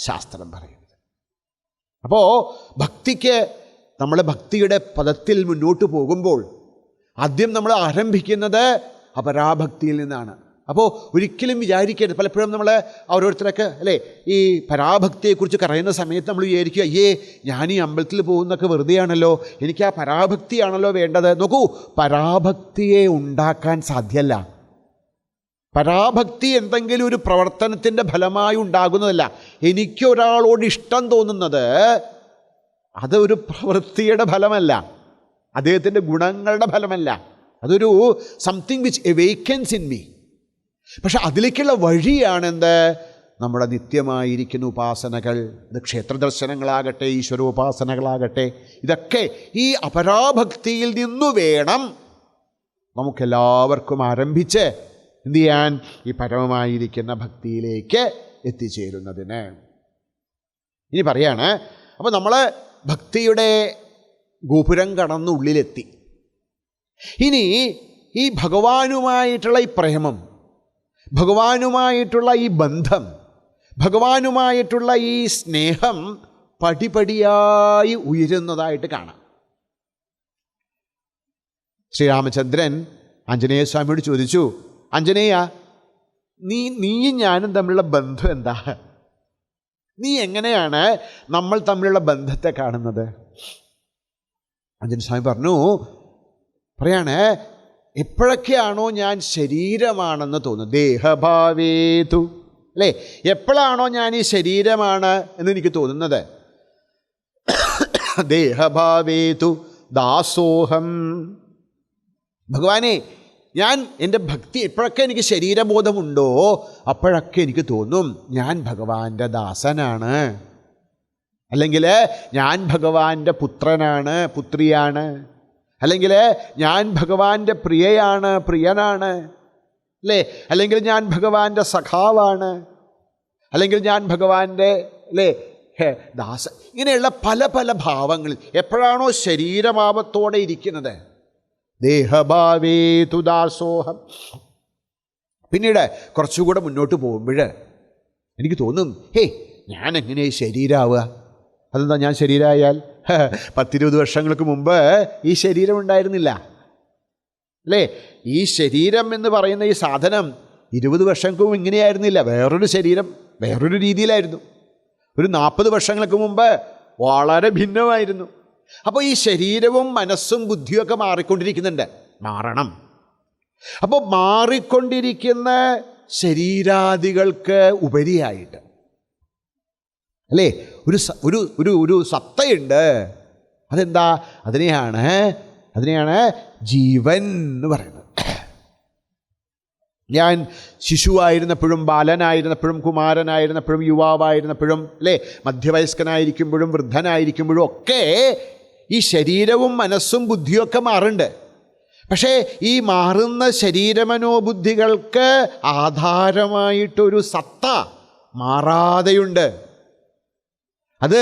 ശാസ്ത്രം പറയുന്നത്. അപ്പോൾ ഭക്തിക്ക് നമ്മൾ ഭക്തിയുടെ പദത്തിൽ മുന്നോട്ട് പോകുമ്പോൾ ആദ്യം നമ്മൾ ആരംഭിക്കുന്നത് അപരാഭക്തിയിൽ നിന്നാണ്. അപ്പോൾ ഒരിക്കലും വിചാരിക്കരുത്, പലപ്പോഴും നമ്മൾ ഓരോരുത്തരൊക്കെ അല്ലേ ഈ പരാഭക്തിയെക്കുറിച്ച് പറയുന്ന സമയത്ത് നമ്മൾ വിചാരിക്കുക, ഞാൻ ഈ അമ്പലത്തിൽ പോകുന്നതൊക്കെ വെറുതെയാണല്ലോ, എനിക്ക് ആ പരാഭക്തിയാണല്ലോ വേണ്ടത്. നോക്കൂ, പരാഭക്തിയെ ഉണ്ടാക്കാൻ സാധ്യമല്ല. പരാഭക്തി എന്തെങ്കിലും ഒരു പ്രവർത്തനത്തിൻ്റെ ഫലമായി ഉണ്ടാകുന്നതല്ല. എനിക്കൊരാളോട് ഇഷ്ടം തോന്നുന്നത് അതൊരു പ്രവൃത്തിയുടെ ഫലമല്ല, അദ്ദേഹത്തിൻ്റെ ഗുണങ്ങളുടെ ഫലമല്ല. അതൊരു സംതിങ് വിച്ച് എവേക്കൻസ് ഇൻ മീ. പക്ഷെ അതിലേക്കുള്ള വഴിയാണെന്ത്? നമ്മുടെ നിത്യമായിരിക്കുന്ന ഉപാസനകൾ. ഇത് ക്ഷേത്രദർശനങ്ങളാകട്ടെ, ഈശ്വരോപാസനകളാകട്ടെ, ഇതൊക്കെ ഈ അപരാഭക്തിയിൽ നിന്നു വേണം നമുക്കെല്ലാവർക്കും ആരംഭിച്ച് എന്ത് ചെയ്യാൻ? ഈ പരമമായിരിക്കുന്ന ഭക്തിയിലേക്ക് എത്തിച്ചേരുന്നതിന്. ഇനി പറയാണ്, അപ്പോൾ നമ്മൾ ഭക്തിയുടെ ഗോപുരം കടന്ന് ഉള്ളിലെത്തി. ഇനി ഈ ഭഗവാനുമായിട്ടുള്ള ഈ പ്രേമം, ഭഗവാനുമായിട്ടുള്ള ഈ ബന്ധം, ഭഗവാനുമായിട്ടുള്ള ഈ സ്നേഹം പടിപടിയായി ഉയരുന്നതായിട്ട് കാണാം. ശ്രീരാമചന്ദ്രൻ ആഞ്ജനേയസ്വാമിയോട് ചോദിച്ചു, ആഞ്ജനേയ, നീയും ഞാനും തമ്മിലുള്ള ബന്ധം എന്താ? നീ എങ്ങനെയാണ് നമ്മൾ തമ്മിലുള്ള ബന്ധത്തെ കാണുന്നത്? ആഞ്ജനേയസ്വാമി പറയാണ്, എപ്പോഴൊക്കെയാണോ ഞാൻ ശരീരമാണെന്ന് തോന്നുന്നു, ദേഹഭാവേതു, അല്ലേ, എപ്പോഴാണോ ഞാൻ ഈ ശരീരമാണ് എന്ന് എനിക്ക് തോന്നുന്നത്, ദേഹഭാവേതു ദാസോഹം. ഭഗവാനെ, ഞാൻ എൻ്റെ ഭക്തി എപ്പോഴൊക്കെ എനിക്ക് ശരീരബോധമുണ്ടോ അപ്പോഴൊക്കെ എനിക്ക് തോന്നും ഞാൻ ഭഗവാന്റെ ദാസനാണ്, അല്ലെങ്കിൽ ഞാൻ ഭഗവാന്റെ പുത്രനാണ്, പുത്രിയാണ്, അല്ലെങ്കിൽ ഞാൻ ഭഗവാന്റെ പ്രിയയാണ്, പ്രിയനാണ്, അല്ലേ, അല്ലെങ്കിൽ ഞാൻ ഭഗവാന്റെ സഖാവാണ്, അല്ലെങ്കിൽ ഞാൻ ഭഗവാന്റെ അല്ലേ ദാസ. ഇങ്ങനെയുള്ള പല പല ഭാവങ്ങളിൽ എപ്പോഴാണോ ശരീരഭാവത്തോടെ ഇരിക്കുന്നത്, ദേഹഭാവേ തു ദാസോഹം. പിന്നീട് കുറച്ചുകൂടെ മുന്നോട്ട് പോകുമ്പോൾ എനിക്ക് തോന്നും, ഞാൻ എങ്ങനെ ശരീരമാവുക? അതെന്താ, ഞാൻ ശരീരമായാൽ 10-20 വർഷങ്ങൾക്ക് മുമ്പ് ഈ ശരീരം ഉണ്ടായിരുന്നില്ല, അല്ലേ? ഈ ശരീരം എന്ന് പറയുന്ന ഈ സാധനം 20 വർഷങ്ങൾക്കും ഇങ്ങനെയായിരുന്നില്ല. വേറൊരു ശരീരം, വേറൊരു രീതിയിലായിരുന്നു. ഒരു 40 വർഷങ്ങൾക്ക് മുമ്പ് വളരെ ഭിന്നമായിരുന്നു. അപ്പോൾ ഈ ശരീരവും മനസ്സും ബുദ്ധിയൊക്കെ മാറിക്കൊണ്ടിരിക്കുന്നുണ്ട്, മാറണം. അപ്പോൾ മാറിക്കൊണ്ടിരിക്കുന്ന ശരീരാദികൾക്ക് ഉപരിയായിട്ട് അല്ലേ ഒരു സത്തയുണ്ട്. അതെന്താ? അതിനെയാണ് ജീവൻ എന്ന് പറയുന്നത്. ഞാൻ ശിശുവായിരുന്നപ്പോഴും, ബാലനായിരുന്നപ്പോഴും, കുമാരനായിരുന്നപ്പോഴും, യുവാവായിരുന്നപ്പോഴും, അല്ലേ, മധ്യവയസ്കനായിരിക്കുമ്പോഴും, വൃദ്ധനായിരിക്കുമ്പോഴും ഒക്കെ ഈ ശരീരവും മനസ്സും ബുദ്ധിയൊക്കെ മാറുന്നുണ്ട്. പക്ഷേ ഈ മാറുന്ന ശരീരമനോബുദ്ധികൾക്ക് ആധാരമായിട്ടൊരു സത്ത മാറാതെയുണ്ട്. അത്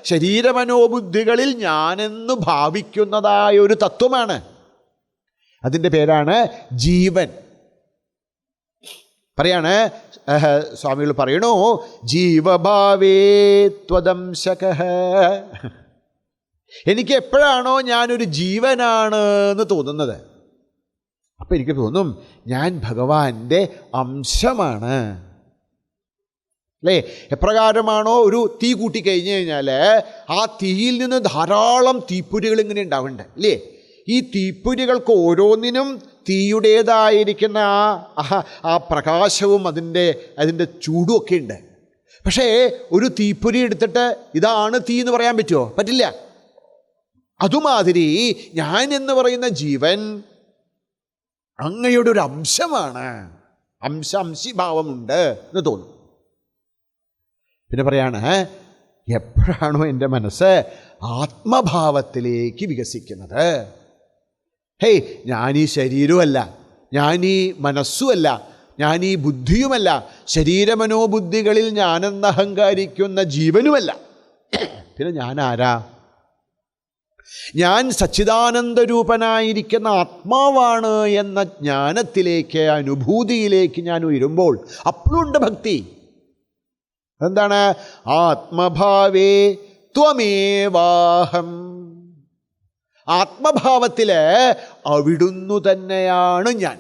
ശരീരമനോബുദ്ധികളിൽ ഞാനെന്ന് ഭാവിക്കുന്നതായ ഒരു തത്വമാണ്. അതിൻ്റെ പേരാണ് ജീവൻ. പറയാണ് സ്വാമികൾ പറയണു, ജീവഭാവേ ത്വദംശകഃ. എനിക്ക് എപ്പോഴാണോ ഞാനൊരു ജീവനാണ് എന്ന് തോന്നുന്നത്, അപ്പം എനിക്ക് തോന്നും ഞാൻ ഭഗവാന്റെ അംശമാണ്, അല്ലേ? എപ്രകാരമാണോ ഒരു തീ കൂട്ടിക്കഴിഞ്ഞ് കഴിഞ്ഞാൽ ആ തീയിൽ നിന്ന് ധാരാളം തീപ്പൊരികൾ ഇങ്ങനെ ഉണ്ടാവുന്നുണ്ട്, അല്ലേ? ഈ തീപ്പൊരികൾക്ക് ഓരോന്നിനും തീയുടേതായിരിക്കുന്ന ആ പ്രകാശവും അതിൻ്റെ ചൂടും ഒക്കെ ഉണ്ട്. പക്ഷേ ഒരു തീപ്പൊരി എടുത്തിട്ട് ഇതാണ് തീ എന്ന് പറയാൻ പറ്റുമോ? പറ്റില്ല. അതുമാതിരി ഞാൻ എന്ന് പറയുന്ന ജീവൻ അങ്ങയുടെ ഒരു അംശമാണ്, അംശീഭാവമുണ്ട് എന്ന് തോന്നും. പിന്നെ പറയാണ്, എപ്പോഴാണോ എൻ്റെ മനസ്സ് ആത്മഭാവത്തിലേക്ക് വികസിക്കുന്നത്, ഞാനീ ശരീരവുമല്ല, ഞാനീ മനസ്സുമല്ല, ഞാനീ ബുദ്ധിയുമല്ല, ശരീരമനോബുദ്ധികളിൽ ഞാനെന്ന് അഹങ്കരിക്കുന്ന ജീവനുമല്ല, പിന്നെ ഞാൻ ആരാ? ഞാൻ സച്ചിദാനന്ദരൂപനായിരിക്കുന്ന ആത്മാവാണ് എന്ന ജ്ഞാനത്തിലേക്ക്, അനുഭൂതിയിലേക്ക് ഞാൻ ഉയരുമ്പോൾ അപ്പോഴുണ്ട് ഭക്തി. എന്താണ്? ആത്മഭാവേ ത്വമേവാഹം. ആത്മഭാവത്തിൽ അവിടുന്നു തന്നെയാണ് ഞാൻ.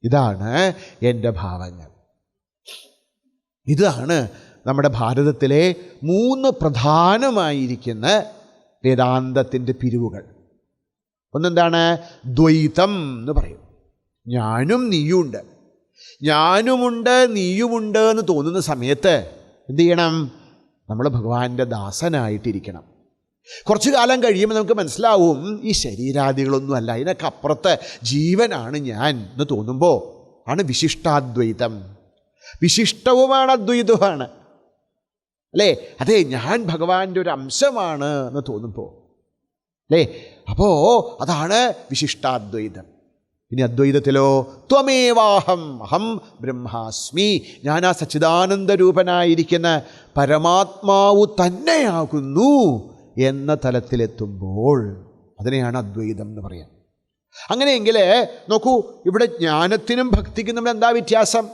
ഇതാണ് എൻ്റെ ഭാവങ്ങൾ. ഇതാണ് നമ്മുടെ ഭാരതത്തിലെ 3 പ്രധാനമായിരിക്കുന്ന വേദാന്തത്തിൻ്റെ പിരിവുകൾ. ഒന്നെന്താണ്? ദ്വൈതം എന്ന് പറയും. ഞാനും നീയുമുണ്ട്, ഞാനുമുണ്ട് നീയുമുണ്ട് എന്ന് തോന്നുന്ന സമയത്ത് എന്ത് ചെയ്യണം? നമ്മൾ ഭഗവാന്റെ ദാസനായിട്ടിരിക്കണം. കുറച്ചു കാലം കഴിയുമ്പോൾ നമുക്ക് മനസ്സിലാവും ഈ ശരീരാദികളൊന്നുമല്ല, ഇതിനൊക്കെ അപ്പുറത്ത് ജീവനാണ് ഞാൻ എന്ന് തോന്നുമ്പോൾ ആണ് വിശിഷ്ടാദ്വൈതം. വിശിഷ്ടവുമാണ്, അദ്വൈതവുമാണ്, അല്ലേ? അതെ, ഞാൻ ഭഗവാന്റെ ഒരു അംശമാണ് എന്ന് തോന്നുമ്പോൾ, അല്ലേ? അപ്പോൾ അതാണ് വിശിഷ്ടാദ്വൈതം. ഇനി അദ്വൈതത്തിലോ ത്വമേവാഹം അഹം ബ്രഹ്മാസ്മി, ഞാൻ ആ സച്ചിദാനന്ദരൂപനായിരിക്കുന്ന പരമാത്മാവ് തന്നെയാകുന്നു എന്ന തലത്തിലെത്തുമ്പോൾ അതിനെയാണ് അദ്വൈതം എന്ന് പറയാം. അങ്ങനെയെങ്കിൽ നോക്കൂ, ഇവിടെ ജ്ഞാനത്തിനും ഭക്തിക്കും നമ്മൾ എന്താ വ്യത്യാസം,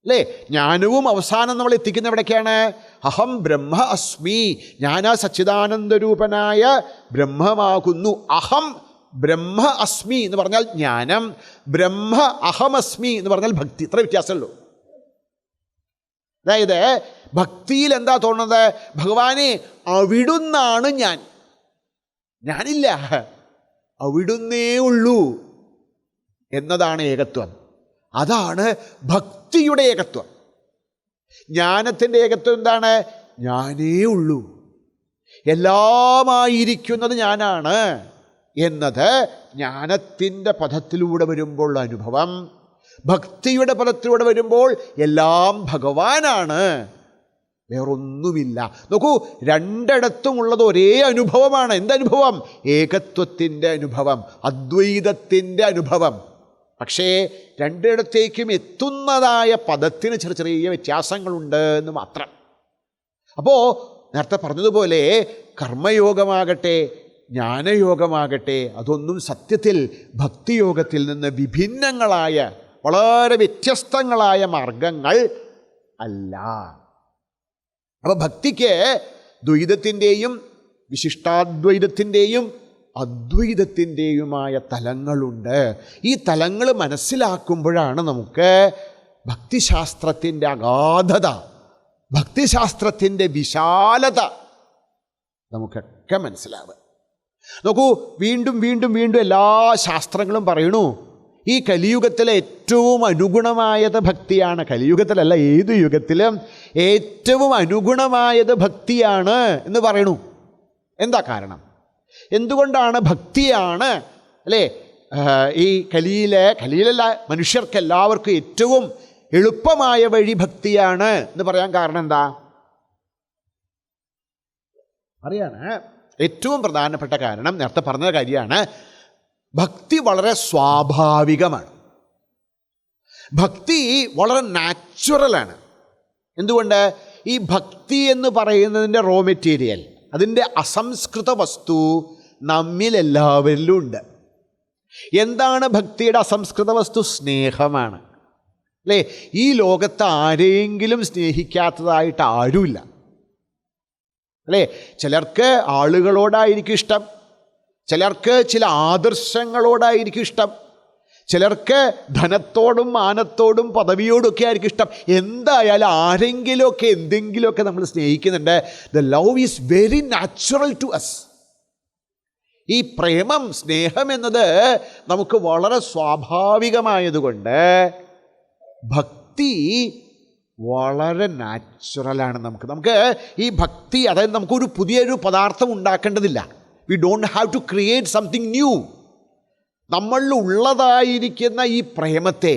അല്ലേ? ജ്ഞാനവും അവസാനം നമ്മൾ എത്തിക്കുന്ന എവിടേക്കാണ്? അഹം ബ്രഹ്മ അസ്മി, ഞാൻ ആ സച്ചിദാനന്ദരൂപനായ ബ്രഹ്മമാകുന്നു. അഹം ബ്രഹ്മ അസ്മി എന്ന് പറഞ്ഞാൽ ജ്ഞാനം, ബ്രഹ്മ അഹമസ്മി എന്ന് പറഞ്ഞാൽ ഭക്തി. ഇത്ര വ്യത്യാസമുള്ളൂ. അതായത് ഭക്തിയിൽ എന്താ തോന്നുന്നത്? ഭഗവാനെ അവിടുന്നാണ് ഞാൻ, ഞാനില്ല, അവിടുന്നേ ഉള്ളൂ എന്നതാണ് ഏകത്വം. അതാണ് ഭക്തിയുടെ ഏകത്വം. ജ്ഞാനത്തിൻ്റെ ഏകത്വം എന്താണ്? ഞാനേ ഉള്ളൂ. എല്ലാമായിരിക്കുന്നത് ഞാനാണ് എന്നത് ജ്ഞാനത്തിൻ്റെ പദത്തിലൂടെ വരുമ്പോൾ അനുഭവം. ഭക്തിയുടെ പദത്തിലൂടെ വരുമ്പോൾ എല്ലാം ഭഗവാനാണ്, വേറൊന്നുമില്ല. നോക്കൂ, രണ്ടിടത്തും ഉള്ളത് ഒരേ അനുഭവമാണ്. എന്തനുഭവം? ഏകത്വത്തിൻ്റെ അനുഭവം, അദ്വൈതത്തിൻ്റെ അനുഭവം. പക്ഷേ രണ്ടിടത്തേക്കും എത്തുന്നതായ പദത്തിന് ചെറിയ ചെറിയ വ്യത്യാസങ്ങളുണ്ട് എന്ന് മാത്രം. അപ്പോൾ നേരത്തെ പറഞ്ഞതുപോലെ കർമ്മയോഗമാകട്ടെ ജ്ഞാനയോഗമാകട്ടെ അതൊന്നും സത്യത്തിൽ ഭക്തിയോഗത്തിൽ നിന്ന് വിഭിന്നങ്ങളായ വളരെ വ്യത്യസ്തങ്ങളായ മാർഗങ്ങൾ അല്ല. അപ്പോൾ ഭക്തിക്ക് ദ്വൈതത്തിൻ്റെയും വിശിഷ്ടാദ്വൈതത്തിൻ്റെയും അദ്വൈതത്തിൻ്റെയുമായ തലങ്ങളുണ്ട്. ഈ തലങ്ങൾ മനസ്സിലാക്കുമ്പോഴാണ് നമുക്ക് ഭക്തിശാസ്ത്രത്തിൻ്റെ അഗാധത, ഭക്തിശാസ്ത്രത്തിൻ്റെ വിശാലത നമുക്കൊക്കെ മനസ്സിലാവുക. നോക്കൂ, വീണ്ടും വീണ്ടും വീണ്ടും എല്ലാ ശാസ്ത്രങ്ങളും പറയണു ഈ കലിയുഗത്തിലെ ഏറ്റവും അനുഗുണമായത് ഭക്തിയാണ്. കലിയുഗത്തിലല്ല, ഏത് യുഗത്തിലും ഏറ്റവും അനുഗുണമായത് ഭക്തിയാണ് എന്ന് പറയണു. എന്താ കാരണം? എന്തുകൊണ്ടാണ് ഭക്തിയാണ് അല്ലേ ഈ കലിയിലല്ല മനുഷ്യർക്കെല്ലാവർക്കും ഏറ്റവും എളുപ്പമായ വഴി ഭക്തിയാണ് എന്ന് പറയാൻ കാരണം എന്താ അറിയാണ്? ഏറ്റവും പ്രധാനപ്പെട്ട കാരണം നേരത്തെ പറഞ്ഞ കാര്യമാണ്, ഭക്തി വളരെ സ്വാഭാവികമാണ്. ഭക്തി വളരെ നാച്ചുറലാണ്. എന്തുകൊണ്ട്? ഈ ഭക്തി എന്ന് പറയുന്നതിൻ്റെ റോ മെറ്റീരിയൽ, അതിൻ്റെ അസംസ്കൃത വസ്തു നമ്മിലെല്ലാവരിലും ഉണ്ട്. എന്താണ് ഭക്തിയുടെ അസംസ്കൃത വസ്തു? സ്നേഹമാണ്. അല്ലേ? ഈ ലോകത്ത് ആരെയെങ്കിലും സ്നേഹിക്കാത്തതായിട്ട് ആരുമില്ല അല്ലേ? ചിലർക്ക് ആളുകളോടായിരിക്കും ഇഷ്ടം, ചിലർക്ക് ചില ആദർശങ്ങളോടായിരിക്കും ഇഷ്ടം, ചിലർക്ക് ധനത്തോടും മാനത്തോടും പദവിയോടൊക്കെ ആയിരിക്കും ഇഷ്ടം. എന്തായാലും ആരെങ്കിലുമൊക്കെ എന്തെങ്കിലുമൊക്കെ നമ്മൾ സ്നേഹിക്കുന്നുണ്ട്. The love is very natural to us. ഈ പ്രേമം, സ്നേഹം എന്നത് നമുക്ക് വളരെ സ്വാഭാവികമായതുകൊണ്ട് ഭക്തി വളരെ നാച്ചുറലാണ്. നമുക്ക് ഈ ഭക്തി, അതായത് നമുക്കൊരു പുതിയൊരു പദാർത്ഥം ഉണ്ടാക്കേണ്ടതില്ല. We don't have to create something new. നമ്മളിൽ ഉള്ളതായിരിക്കുന്ന ഈ പ്രേമത്തെ,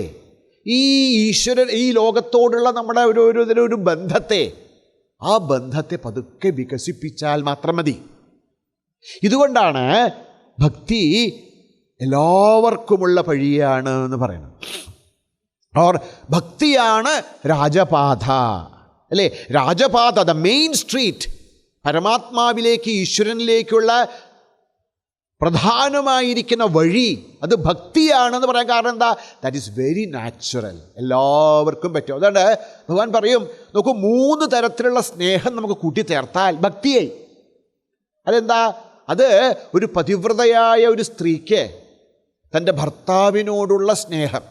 ഈ ഈശ്വരൻ, ഈ ലോകത്തോടുള്ള നമ്മുടെ ഒരു ബന്ധത്തെ, ആ ബന്ധത്തെ പതുക്കെ വികസിപ്പിച്ചാൽ മാത്രം മതി. ഇതുകൊണ്ടാണ് ഭക്തി എല്ലാവർക്കുമുള്ള വഴിയാണ് എന്ന് പറയുന്നത്. ഓർ ഭക്തിയാണ് രാജപാത അല്ലേ? രാജപാത, ദ മെയിൻ സ്ട്രീറ്റ്, പരമാത്മാവിലേക്ക്, ഈശ്വരനിലേക്കുള്ള പ്രധാനമായിരിക്കുന്ന വഴി, അത് ഭക്തിയാണെന്ന് പറയാൻ കാരണം എന്താ? ദാറ്റ് ഈസ് വെരി നാച്ചുറൽ, എല്ലാവർക്കും പറ്റും. അതുകൊണ്ട് ഭഗവാൻ പറയും, നോക്കൂ, 3 തരത്തിലുള്ള സ്നേഹം നമുക്ക് കൂട്ടിച്ചേർത്താൽ ഭക്തിയായി. അതെന്താ? അത് ഒരു പതിവ്രതയായ ഒരു സ്ത്രീക്ക് തൻ്റെ ഭർത്താവിനോടുള്ള സ്നേഹം,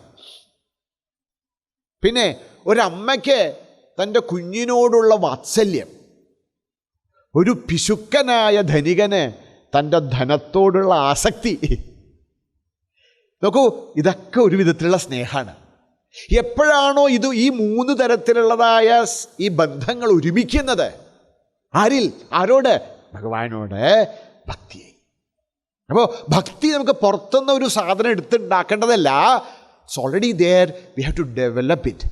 പിന്നെ ഒരമ്മയ്ക്ക് തൻ്റെ കുഞ്ഞിനോടുള്ള വാത്സല്യം, ഒരു പിശുക്കനായ ധനികന് തൻ്റെ ധനത്തോടുള്ള ആസക്തി. നോക്കൂ, ഇതൊക്കെ ഒരു വിധത്തിലുള്ള സ്നേഹമാണ്. എപ്പോഴാണോ ഈ 3 തരത്തിലുള്ളതായ ഈ ബന്ധങ്ങൾ ഒരുമിക്കുന്നത്, ആരോട്? ഭഗവാനോട് ഭക്തിയായി. അപ്പോൾ ഭക്തി നമുക്ക് പുറത്തുനിന്ന് ഒരു സാധനം എടുത്തുണ്ടാക്കേണ്ടതല്ല. It's already there, we have to develop it.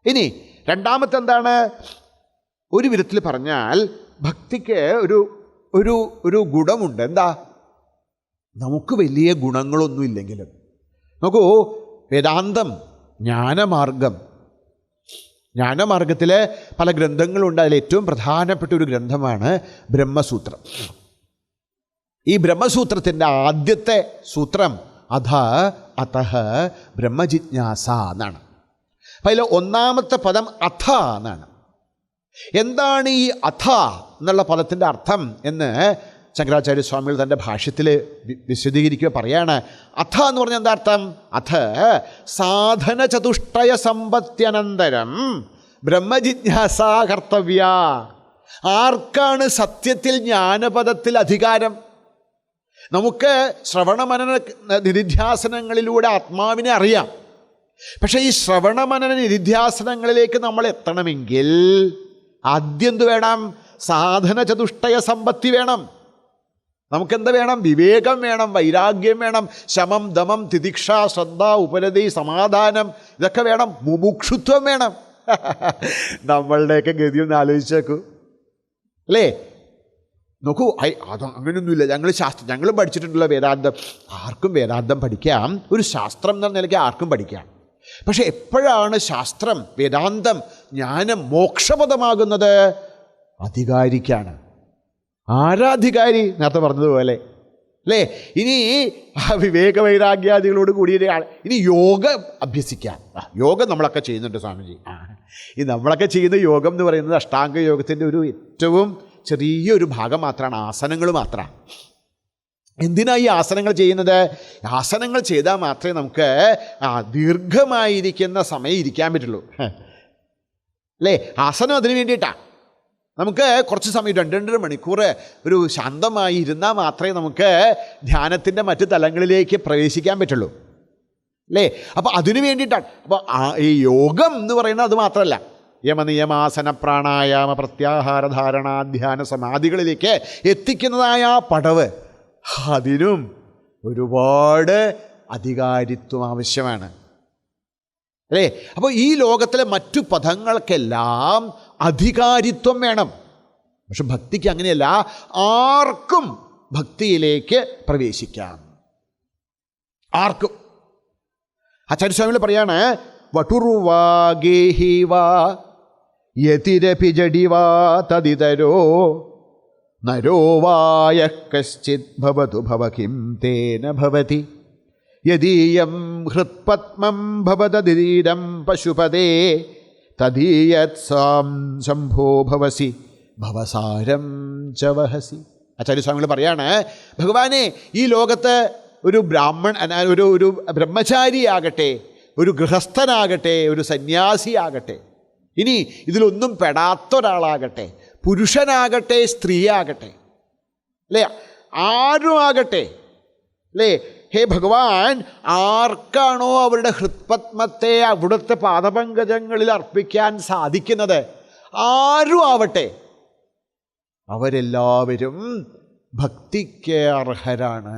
ഇനി രണ്ടാമത്തെ എന്താണ്? ഒരു വിധത്തിൽ പറഞ്ഞാൽ ഭക്തിക്ക് ഒരു ഗുണമുണ്ട്. എന്താ? നമുക്ക് വലിയ ഗുണങ്ങളൊന്നും ഇല്ലെങ്കിലും, നോക്കൂ, വേദാന്തം, ജ്ഞാനമാർഗത്തിൽ പല ഗ്രന്ഥങ്ങളുണ്ട്. അതിൽ ഏറ്റവും പ്രധാനപ്പെട്ട ഒരു ഗ്രന്ഥമാണ് ബ്രഹ്മസൂത്രം. ഈ ബ്രഹ്മസൂത്രത്തിൻ്റെ ആദ്യത്തെ സൂത്രം അഥ ബ്രഹ്മജിജ്ഞാസ എന്നാണ്. അപ്പം അതിൽ ഒന്നാമത്തെ പദം അഥ എന്നാണ്. എന്താണ് ഈ അഥ എന്നുള്ള പദത്തിൻ്റെ അർത്ഥം എന്ന് ശങ്കരാചാര്യസ്വാമികൾ തൻ്റെ ഭാഷ്യത്തിൽ വിശദീകരിക്കുക പറയാണ്. അഥ എന്ന് പറഞ്ഞാൽ എന്താ അർത്ഥം? അഥ സാധന ചതുഷ്ടയ സമ്പത്യനന്തരം ബ്രഹ്മജിജ്ഞാസ കർത്തവ്യ. ആർക്കാണ് സത്യത്തിൽ ജ്ഞാനപദത്തിൽ അധികാരം? നമുക്ക് ശ്രവണമനന നിധിധ്യാസനങ്ങളിലൂടെ ആത്മാവിനെ അറിയാം. പക്ഷേ ഈ ശ്രവണമനന നിധിധ്യാസനങ്ങളിലേക്ക് നമ്മൾ എത്തണമെങ്കിൽ ആദ്യം എന്ത് വേണം? സാധന ചതുഷ്ടയ സമ്പത്തി വേണം. നമുക്കെന്ത് വേണം? വിവേകം വേണം, വൈരാഗ്യം വേണം, ശമം, ദമം, തിതിക്ഷ, ശ്രദ്ധ, ഉപരതി, സമാധാനം, ഇതൊക്കെ വേണം. മുമുക്ഷുത്വം വേണം. നമ്മളുടെയൊക്കെ ഗതി ഒന്ന് ആലോചിച്ചേക്കൂ അല്ലേ? നോക്കൂ, അത് അങ്ങനെയൊന്നുമില്ല. ഞങ്ങളും പഠിച്ചിട്ടുണ്ടല്ലോ വേദാന്തം. ആർക്കും വേദാന്തം പഠിക്കാം, ഒരു ശാസ്ത്രം എന്ന നിലയ്ക്ക് ആർക്കും പഠിക്കാം. പക്ഷെ എപ്പോഴാണ് ശാസ്ത്രം, വേദാന്തം, ജ്ഞാനം മോക്ഷപദമാകുന്നത്? അധികാരിക്കാണ്. ആരാധികാരി? നേരത്തെ പറഞ്ഞതുപോലെ അല്ലേ? ഇനി വിവേക വൈരാഗ്യാദികളോട് കൂടിയ ഇനി യോഗം അഭ്യസിക്കാം. യോഗം നമ്മളൊക്കെ ചെയ്യുന്നുണ്ട് സ്വാമിജി. ഈ നമ്മളൊക്കെ ചെയ്യുന്ന യോഗം എന്ന് പറയുന്നത് അഷ്ടാംഗ യോഗത്തിൻ്റെ ഒരു ഏറ്റവും ചെറിയൊരു ഭാഗം മാത്രമാണ്, ആസനങ്ങൾ മാത്രമാണ്. എന്തിനാണ് ഈ ആസനങ്ങൾ ചെയ്യുന്നത്? ആസനങ്ങൾ ചെയ്താൽ മാത്രമേ നമുക്ക് ദീർഘമായിരിക്കുന്ന സമയം ഇരിക്കാൻ പറ്റുള്ളൂ അല്ലേ? ആസനം അതിന് വേണ്ടിയിട്ടാണ്. നമുക്ക് കുറച്ച് സമയം 2-2.5 മണിക്കൂർ ഒരു ശാന്തമായി ഇരുന്നാൽ മാത്രമേ നമുക്ക് ധ്യാനത്തിൻ്റെ മറ്റ് തലങ്ങളിലേക്ക് പ്രവേശിക്കാൻ പറ്റുള്ളൂ അല്ലേ? അപ്പോൾ അതിനു വേണ്ടിയിട്ടാണ്. അപ്പോൾ ഈ യോഗം എന്ന് പറയുന്നത് അത് മാത്രമല്ല, യമനിയമാസന പ്രാണായാമ പ്രത്യാഹാര ധാരണ ധ്യാന സമാധികളിലേക്ക് എത്തിക്കുന്നതായ ആ പടവ്, അതിനും ഒരുപാട് അധികാരിത്വം ആവശ്യമാണ് അല്ലേ? അപ്പോൾ ഈ ലോകത്തിലെ മറ്റു പദങ്ങൾക്കെല്ലാം അധികാരിത്വം വേണം. പക്ഷെ ഭക്തിക്ക് അങ്ങനെയല്ല, ആർക്കും ഭക്തിയിലേക്ക് പ്രവേശിക്കാം, ആർക്കും. ആചാര്യസ്വാമികൾ പറയാണ്, വട്ടുർവാഗേഹി വാ യതിരപി ജഡിവാ തദിതരോ നരോ വായ കശ്ചിത് ഭവതു ഭവ കിം തേന ഭവതി യദീയം ഹൃത്പത്മം ഭവതധീരം പശുപദേ തദീയത് സാം ശംഭോ ഭവസി ഭവസാരം ച വഹസി. ആചാര്യസ്വാമികൾ പറയാണ്, ഭഗവാനെ, ഈ ലോകത്ത് ഒരു ഒരു ബ്രഹ്മചാരിയാകട്ടെ, ഒരു ഗൃഹസ്ഥനാകട്ടെ, ഒരു സന്യാസിയാകട്ടെ, ഇനി ഇതിലൊന്നും പെടാത്ത ഒരാളാകട്ടെ, പുരുഷനാകട്ടെ, സ്ത്രീയാകട്ടെ അല്ലേ, ആരും ആകട്ടെ അല്ലേ, ഹേ ഭഗവാൻ, ആർക്കാണോ അവരുടെ ഹൃത്പത്മത്തെ അവിടുത്തെ പാദപങ്കജങ്ങളിൽ അർപ്പിക്കാൻ സാധിക്കുന്നത്, ആരും ആവട്ടെ, അവരെല്ലാവരും ഭക്തിക്ക് അർഹരാണ്.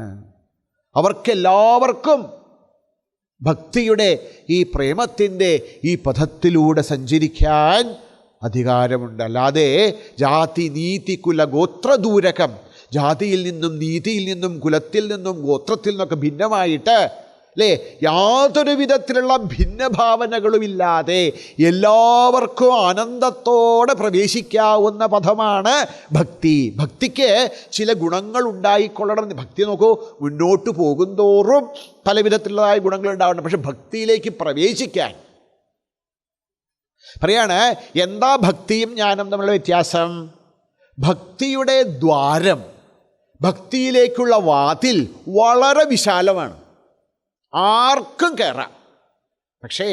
അവർക്കെല്ലാവർക്കും ഭക്തിയുടെ ഈ പ്രേമത്തിൻ്റെ ഈ പഥത്തിലൂടെ സഞ്ചരിക്കാൻ അധികാരമുണ്ട്. അല്ലാതെ ജാതി നീതി കുല ഗോത്രദൂരകം, ജാതിയിൽ നിന്നും നീതിയിൽ നിന്നും കുലത്തിൽ നിന്നും ഗോത്രത്തിൽ നിന്നൊക്കെ ഭിന്നമായിട്ട് അല്ലേ, യാതൊരു വിധത്തിലുള്ള ഭിന്നഭാവനകളുമില്ലാതെ എല്ലാവർക്കും ആനന്ദത്തോടെ പ്രവേശിക്കാവുന്ന പദമാണ് ഭക്തി. ഭക്തിക്ക് ചില ഗുണങ്ങൾ ഉണ്ടായിക്കൊള്ളണം. ഭക്തി നോക്കൂ, മുന്നോട്ട് പോകുന്തോറും പല വിധത്തിലുള്ളതായ ഗുണങ്ങൾ ഉണ്ടാവണം. പക്ഷെ ഭക്തിയിലേക്ക് പ്രവേശിക്കാൻ പറയാണ്, എന്താ ഭക്തിയും ജ്ഞാനം തമ്മിലുള്ള വ്യത്യാസം? ഭക്തിയുടെ ദ്വാരം, ഭക്തിയിലേക്കുള്ള വാതിൽ വളരെ വിശാലമാണ്, ആർക്കും കയറാം. പക്ഷേ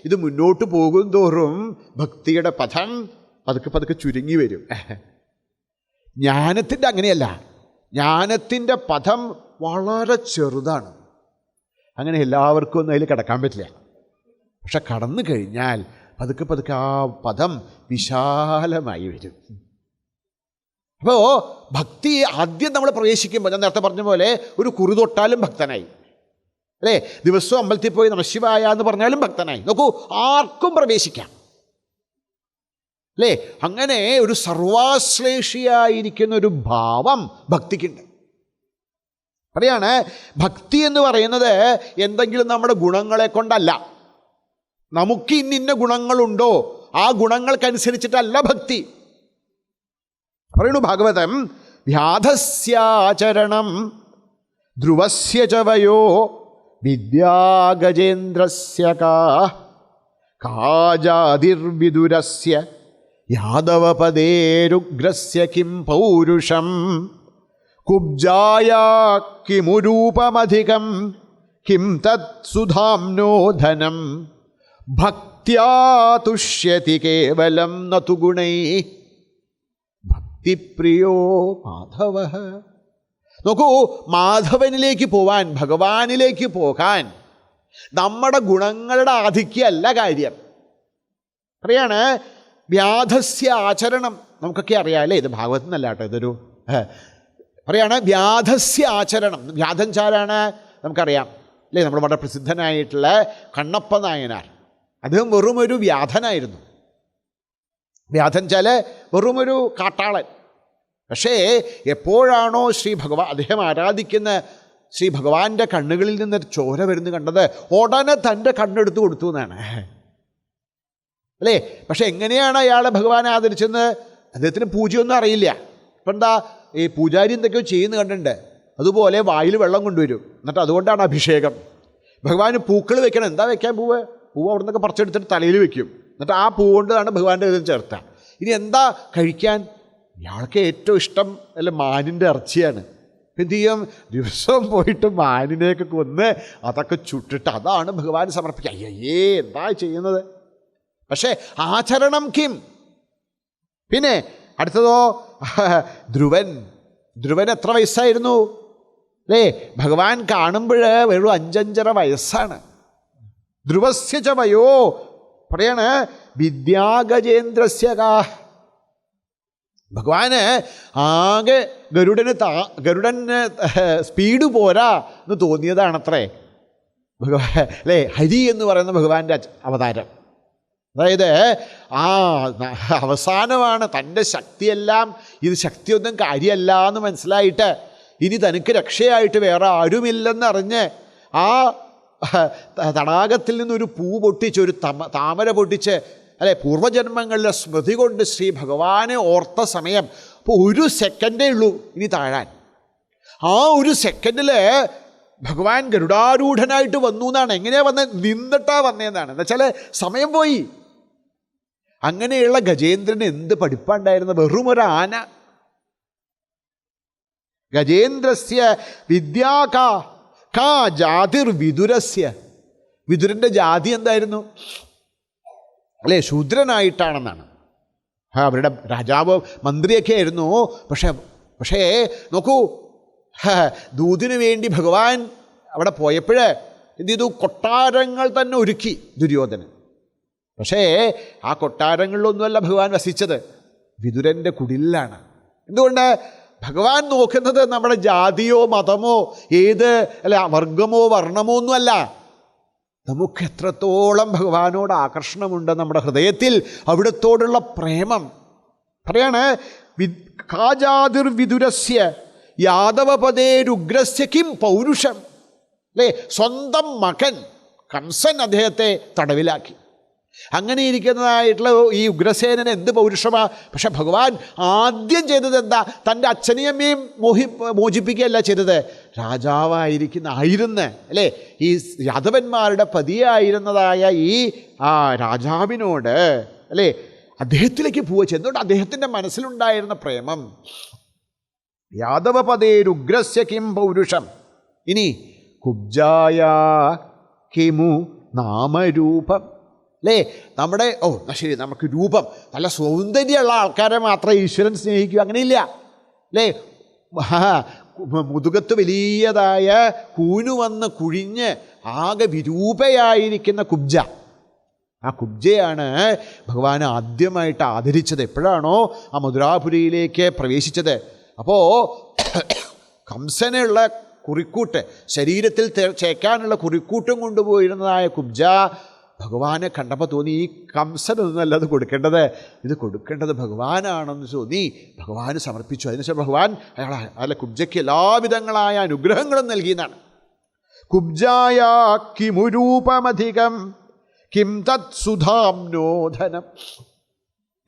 ഇത് മുന്നോട്ട് പോകും തോറും ഭക്തിയുടെ പദം പതുക്കെ പതുക്കെ ചുരുങ്ങി വരും. ജ്ഞാനത്തിൻ്റെ അങ്ങനെയല്ല, ജ്ഞാനത്തിൻ്റെ പദം വളരെ ചെറുതാണ്. അങ്ങനെ എല്ലാവർക്കും ഒന്നും അതിൽ കടക്കാൻ പറ്റില്ല. പക്ഷെ കടന്നു കഴിഞ്ഞാൽ പതുക്കെ പതുക്കെ ആ പദം വിശാലമായി വരും. അപ്പോൾ ഭക്തി ആദ്യം നമ്മൾ പ്രവേശിക്കുമ്പോൾ, ഞാൻ നേരത്തെ പറഞ്ഞ പോലെ, ഒരു കുറി തൊട്ടാലും ഭക്തനായി അല്ലേ, ദിവസവും അമ്പലത്തിൽ പോയി നമഃശിവായ എന്ന് പറഞ്ഞാലും ഭക്തനായി. നോക്കൂ, ആർക്കും പ്രവേശിക്കാം അല്ലേ. അങ്ങനെ ഒരു സർവാശ്ലേഷിയായിരിക്കുന്ന ഒരു ഭാവം ഭക്തിക്കുണ്ട്. പറയാണ്, ഭക്തി എന്ന് പറയുന്നത് എന്തെങ്കിലും നമ്മുടെ ഗുണങ്ങളെ കൊണ്ടല്ല. നമുക്ക് ഇന്നിന്ന ഗുണങ്ങളുണ്ടോ, ആ ഗുണങ്ങൾക്കനുസരിച്ചിട്ടല്ല ഭക്തി. പറയണു ഭാഗവതം, വ്യാധസ്യാചരണം ധ്രുവസ്യ ച വയോ വിദ്യാഗജേന്ദ്രസ്യ കാജാതിർവിദുരസ്യ യാദവപദേരുഗ്രസ്യ കിം പൗരുഷം കുബ്ജായാ കിമുരൂപമധികം കിം തത് സുധാംനോധനം ഭക്ത്യാ തുഷ്യതി കേവലം നതു ഗുണൈഃ ഭക്തിപ്രിയോ മാധവഃ. നോക്കൂ, മാധവനിലേക്ക് പോവാൻ, ഭഗവാനിലേക്ക് പോകാൻ നമ്മുടെ ഗുണങ്ങളുടെ ആധിക്യമല്ല കാര്യം. പറയാണ്, വ്യാധസ്യ ആചരണം, നമുക്കൊക്കെ അറിയാം അല്ലേ, ഇത് ഭാഗവതത്തിൽ നിന്നല്ല കേട്ടോ, ഇതൊരു പറയാണ് വ്യാധസ്യ ആചരണം. വ്യാധൻ ചാരാണ് നമുക്കറിയാം അല്ലേ, നമ്മൾ വളരെ പ്രസിദ്ധനായിട്ടുള്ള കണ്ണപ്പ നായനാർ. അദ്ദേഹം വെറുമൊരു വ്യാധനായിരുന്നു. വ്യാധൻ ചാൽ വെറുമൊരു കാട്ടാളൻ. പക്ഷേ എപ്പോഴാണോ അദ്ദേഹം ആരാധിക്കുന്ന ശ്രീ ഭഗവാന്റെ കണ്ണുകളിൽ നിന്ന് ചോര വരുന്നു കണ്ടത്, ഉടനെ തൻ്റെ കണ്ണെടുത്ത് കൊടുത്തു എന്നാണ് അല്ലേ. പക്ഷെ എങ്ങനെയാണ് അയാളെ ഭഗവാൻ ആദരിച്ചെന്ന് അദ്ദേഹത്തിന് പൂജയൊന്നും അറിയില്ല. ഇപ്പം എന്താ ഈ പൂജാരി എന്തൊക്കെയോ ചെയ്യുന്ന കണ്ടിട്ടുണ്ട്, അതുപോലെ വായിൽ വെള്ളം കൊണ്ടുവരും, എന്നിട്ട് അതുകൊണ്ടാണ് അഭിഷേകം. ഭഗവാന് പൂക്കൾ വെക്കണം. എന്താ വെക്കാൻ പൂവ് അവിടെ നിന്നൊക്കെ പറിച്ചെടുത്തിട്ട് തലയിൽ വെക്കും, എന്നിട്ട് ആ പൂ കൊണ്ടാണ് ഭഗവാന്റെ ഇതിൽ ചേർത്തുക. ഇനി എന്താ കഴിക്കാൻ? ഇയാൾക്ക് ഏറ്റവും ഇഷ്ടം അല്ല മാനിൻ്റെ ഇറച്ചിയാണ്. എന്ത് ചെയ്യും? ദിവസവും പോയിട്ട് മാനിനെയൊക്കെ കൊന്ന് അതൊക്കെ ചുട്ടിട്ട് അതാണ് ഭഗവാൻ സമർപ്പിക്കുക. അയ്യേ എന്താ ചെയ്യുന്നത്? പക്ഷേ ആചരണം കിം. പിന്നെ അടുത്തതോ ധ്രുവൻ എത്ര വയസ്സായിരുന്നു അല്ലേ? ഭഗവാൻ കാണുമ്പോൾ വെറും 5-5.5 വയസ്സാണ്. ധ്രുവസ്യ ച വയോ പറയാണ് വിദ്യാഗജേന്ദ്രസ്യ കാ. ഭഗവാന് ആകെ ഗരുഡന് സ്പീഡ് പോരാ എന്ന് തോന്നിയതാണത്രേ ഭഗവാൻ അല്ലേ. ഹരി എന്ന് പറയുന്ന ഭഗവാന്റെ അവതാരം. അതായത് അവസാനമാണ് തൻ്റെ ശക്തിയെല്ലാം, ഇത് ശക്തിയൊന്നും കാര്യമല്ല എന്ന് മനസ്സിലായിട്ട് ഇനി തനിക്ക് രക്ഷയായിട്ട് വേറെ ആരുമില്ലെന്നറിഞ്ഞ് ആ തടാകത്തിൽ നിന്നൊരു പൂ പൊട്ടിച്ച്, ഒരു താമര പൊട്ടിച്ച് അല്ലെ, പൂർവ്വജന്മങ്ങളിലെ സ്മൃതി കൊണ്ട് ശ്രീ ഭഗവാനെ ഓർത്ത സമയം. അപ്പോൾ 1 സെക്കൻഡേ ഉള്ളൂ ഇനി താഴാൻ. ആ 1 സെക്കൻഡിൽ ഭഗവാൻ ഗരുഡാരൂഢനായിട്ട് വന്നു എന്നാണ്. എങ്ങനെയാണ് വന്നത്? നിന്നിട്ടാ വന്നതെന്നാണ്. എന്നുവെച്ചാൽ സമയം പോയി. അങ്ങനെയുള്ള ഗജേന്ദ്രന് എന്ത് പഠിപ്പുണ്ടായിരുന്നത്? വെറുമൊരു ആന. ഗജേന്ദ്രസ്യ വിദ്യാകാ കാ ജാതിർ വിദുരസ്യ. വിദുരൻ്റെ ജാതി എന്തായിരുന്നു അല്ലേ? ശൂദ്രനായിട്ടാണെന്നാണ്. അവരുടെ രാജാവ് മന്ത്രിയൊക്കെ ആയിരുന്നു. പക്ഷേ നോക്കൂ, ദൂതിനു വേണ്ടി ഭഗവാൻ അവിടെ പോയപ്പോൾ എന്ത് ചെയ്തു? കൊട്ടാരങ്ങൾ തന്നെ ഒരുക്കി ദുര്യോധനൻ. പക്ഷേ ആ കൊട്ടാരങ്ങളിലൊന്നുമല്ല ഭഗവാൻ വസിച്ചത്, വിദുരൻ്റെ കുടിലാണ്. എന്തുകൊണ്ട്? ഭഗവാൻ നോക്കുന്നത് നമ്മുടെ ജാതിയോ മതമോ വർഗമോ വർണ്ണമോ ഒന്നുമല്ല. നമുക്ക് എത്രത്തോളം ഭഗവാനോട് ആകർഷണമുണ്ട് നമ്മുടെ ഹൃദയത്തിൽ, അവിടത്തോടുള്ള പ്രേമം. പറയാണ് കാജാതിർ വിദുരസ്യ യാദവപദേരുഗ്രസ്യ കിം പൗരുഷം അല്ലേ. സ്വന്തം മകൻ കംസൻ അദ്ദേഹത്തെ തടവിലാക്കി. അങ്ങനെ ഇരിക്കുന്നതായിട്ടുള്ള ഈ ഉഗ്രസേനന് എന്ത് പൗരുഷമാണ്? പക്ഷെ ഭഗവാൻ ആദ്യം ചെയ്തത് എന്താ? തൻ്റെ അച്ഛനെയമ്മയും മോചിപ്പിക്കുകയല്ല ചെയ്തത്, രാജാവായിരുന്ന അല്ലേ, ഈ യാദവന്മാരുടെ പതിയായിരുന്നതായ ഈ രാജാവിനോട് അല്ലേ, അദ്ദേഹത്തിലേക്ക് പോവുക. ചെന്നുകൊണ്ട് അദ്ദേഹത്തിൻ്റെ മനസ്സിലുണ്ടായിരുന്ന പ്രേമം. യാദവപദേരുഗ്രസ്യ കിം പൗരുഷം. ഇനി കുബ്ജായ കിമു നാമരൂപം അല്ലേ. നമ്മുടെ ശരി, നമുക്ക് രൂപം നല്ല സൗന്ദര്യമുള്ള ആൾക്കാരെ മാത്രമേ ഈശ്വരൻ സ്നേഹിക്കൂ, അങ്ങനെയില്ല അല്ലേ. മുതുകത്ത് വലിയതായ കൂനു വന്ന് കുഴിഞ്ഞ് ആകെ വിരൂപയായിരിക്കുന്ന കുബ്ജ, ആ കുബ്ജയാണ് ഭഗവാൻ ആദ്യമായിട്ട് ആദരിച്ചത്. എപ്പോഴാണോ ആ മധുരാപുരിയിലേക്ക് പ്രവേശിച്ചത്. അപ്പോൾ കംസനുള്ള കുറിക്കൂട്ട്, ശരീരത്തിൽ ചേക്കാനുള്ള കുറിക്കൂട്ടും കൊണ്ടുപോയിരുന്നതായ കുബ്ജ ഭഗവാനെ കണ്ടപ്പോൾ തോന്നി, ഈ കംസനൊന്നുമല്ല അത് കൊടുക്കേണ്ടത്, ഇത് കൊടുക്കേണ്ടത് ഭഗവാനാണെന്ന് തോന്നി ഭഗവാന് സമർപ്പിച്ചു. അതിനുശേഷം ഭഗവാൻ കുബ്ജയ്ക്ക് എല്ലാവിധങ്ങളായ അനുഗ്രഹങ്ങളും നൽകിയെന്നാണ്. കുബ്ജായ കിമുരൂപമധികം കിം തത് സുധാംനോധനം.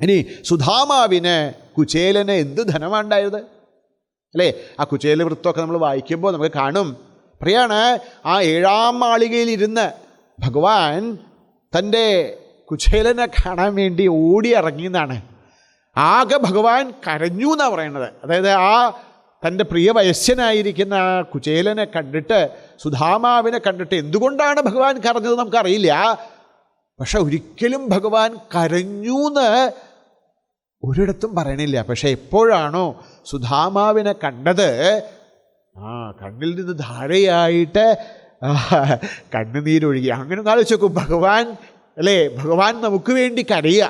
ഇനി സുധാമാവിന് കുചേലന് എന്ത് ധനമാണ്ടായത് അല്ലേ. ആ കുചേല വൃത്തമൊക്കെ നമ്മൾ വായിക്കുമ്പോൾ നമുക്ക് കാണും. പറയാണ് ആ 7ാം മാളികയിലിരുന്ന് ഭഗവാൻ തൻ്റെ കുചേലനെ കാണാൻ വേണ്ടി ഓടി ഇറങ്ങിയെന്നാണ്. ആകെ ഭഗവാൻ കരഞ്ഞു എന്നാണ് പറയുന്നത്. അതായത് ആ തൻ്റെ പ്രിയ വയസ്യനായിരിക്കുന്ന ആ കുചേലനെ കണ്ടിട്ട്, സുധാമാവിനെ കണ്ടിട്ട് എന്തുകൊണ്ടാണ് ഭഗവാൻ കരഞ്ഞത് നമുക്കറിയില്ല. പക്ഷെ ഒരിക്കലും ഭഗവാൻ കരഞ്ഞൂന്ന് ഒരിടത്തും പറയണില്ല. പക്ഷെ എപ്പോഴാണോ സുധാമാവിനെ കണ്ടത്, കണ്ണിൽ നിന്ന് ധാരയായിട്ട് കണ്ണുനീരൊഴുകി. അങ്ങനെ ഒന്ന് ആലോചിച്ച് നോക്കും. ഭഗവാൻ അല്ലേ, ഭഗവാൻ നമുക്ക് വേണ്ടി കരയുക.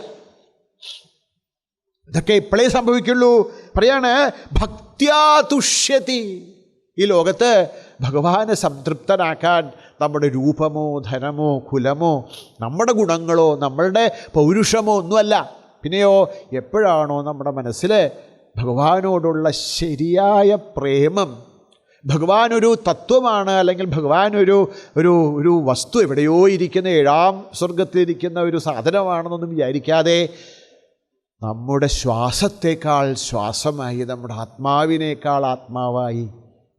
ഇതൊക്കെ ഇപ്പോഴേ സംഭവിക്കുള്ളൂ. പറയാണ് ഭക്ത്യാ തുഷ്യതി. ഈ ലോകത്ത് ഭഗവാനെ സംതൃപ്തനാക്കാൻ നമ്മുടെ രൂപമോ ധനമോ കുലമോ നമ്മുടെ ഗുണങ്ങളോ നമ്മളുടെ പൗരുഷമോ ഒന്നുമല്ല. പിന്നെയോ എപ്പോഴാണോ നമ്മുടെ മനസ്സിൽ ഭഗവാനോടുള്ള ശരിയായ പ്രേമം, ഭഗവാൻ ഒരു തത്വമാണ്, അല്ലെങ്കിൽ ഭഗവാൻ ഒരു വസ്തു എവിടെയോ ഇരിക്കുന്ന ഏഴാം സ്വർഗത്തിലിരിക്കുന്ന ഒരു സാധനമാണെന്നൊന്നും വിചാരിക്കാതെ നമ്മുടെ ശ്വാസത്തേക്കാൾ ശ്വാസമായി, നമ്മുടെ ആത്മാവിനേക്കാൾ ആത്മാവായി,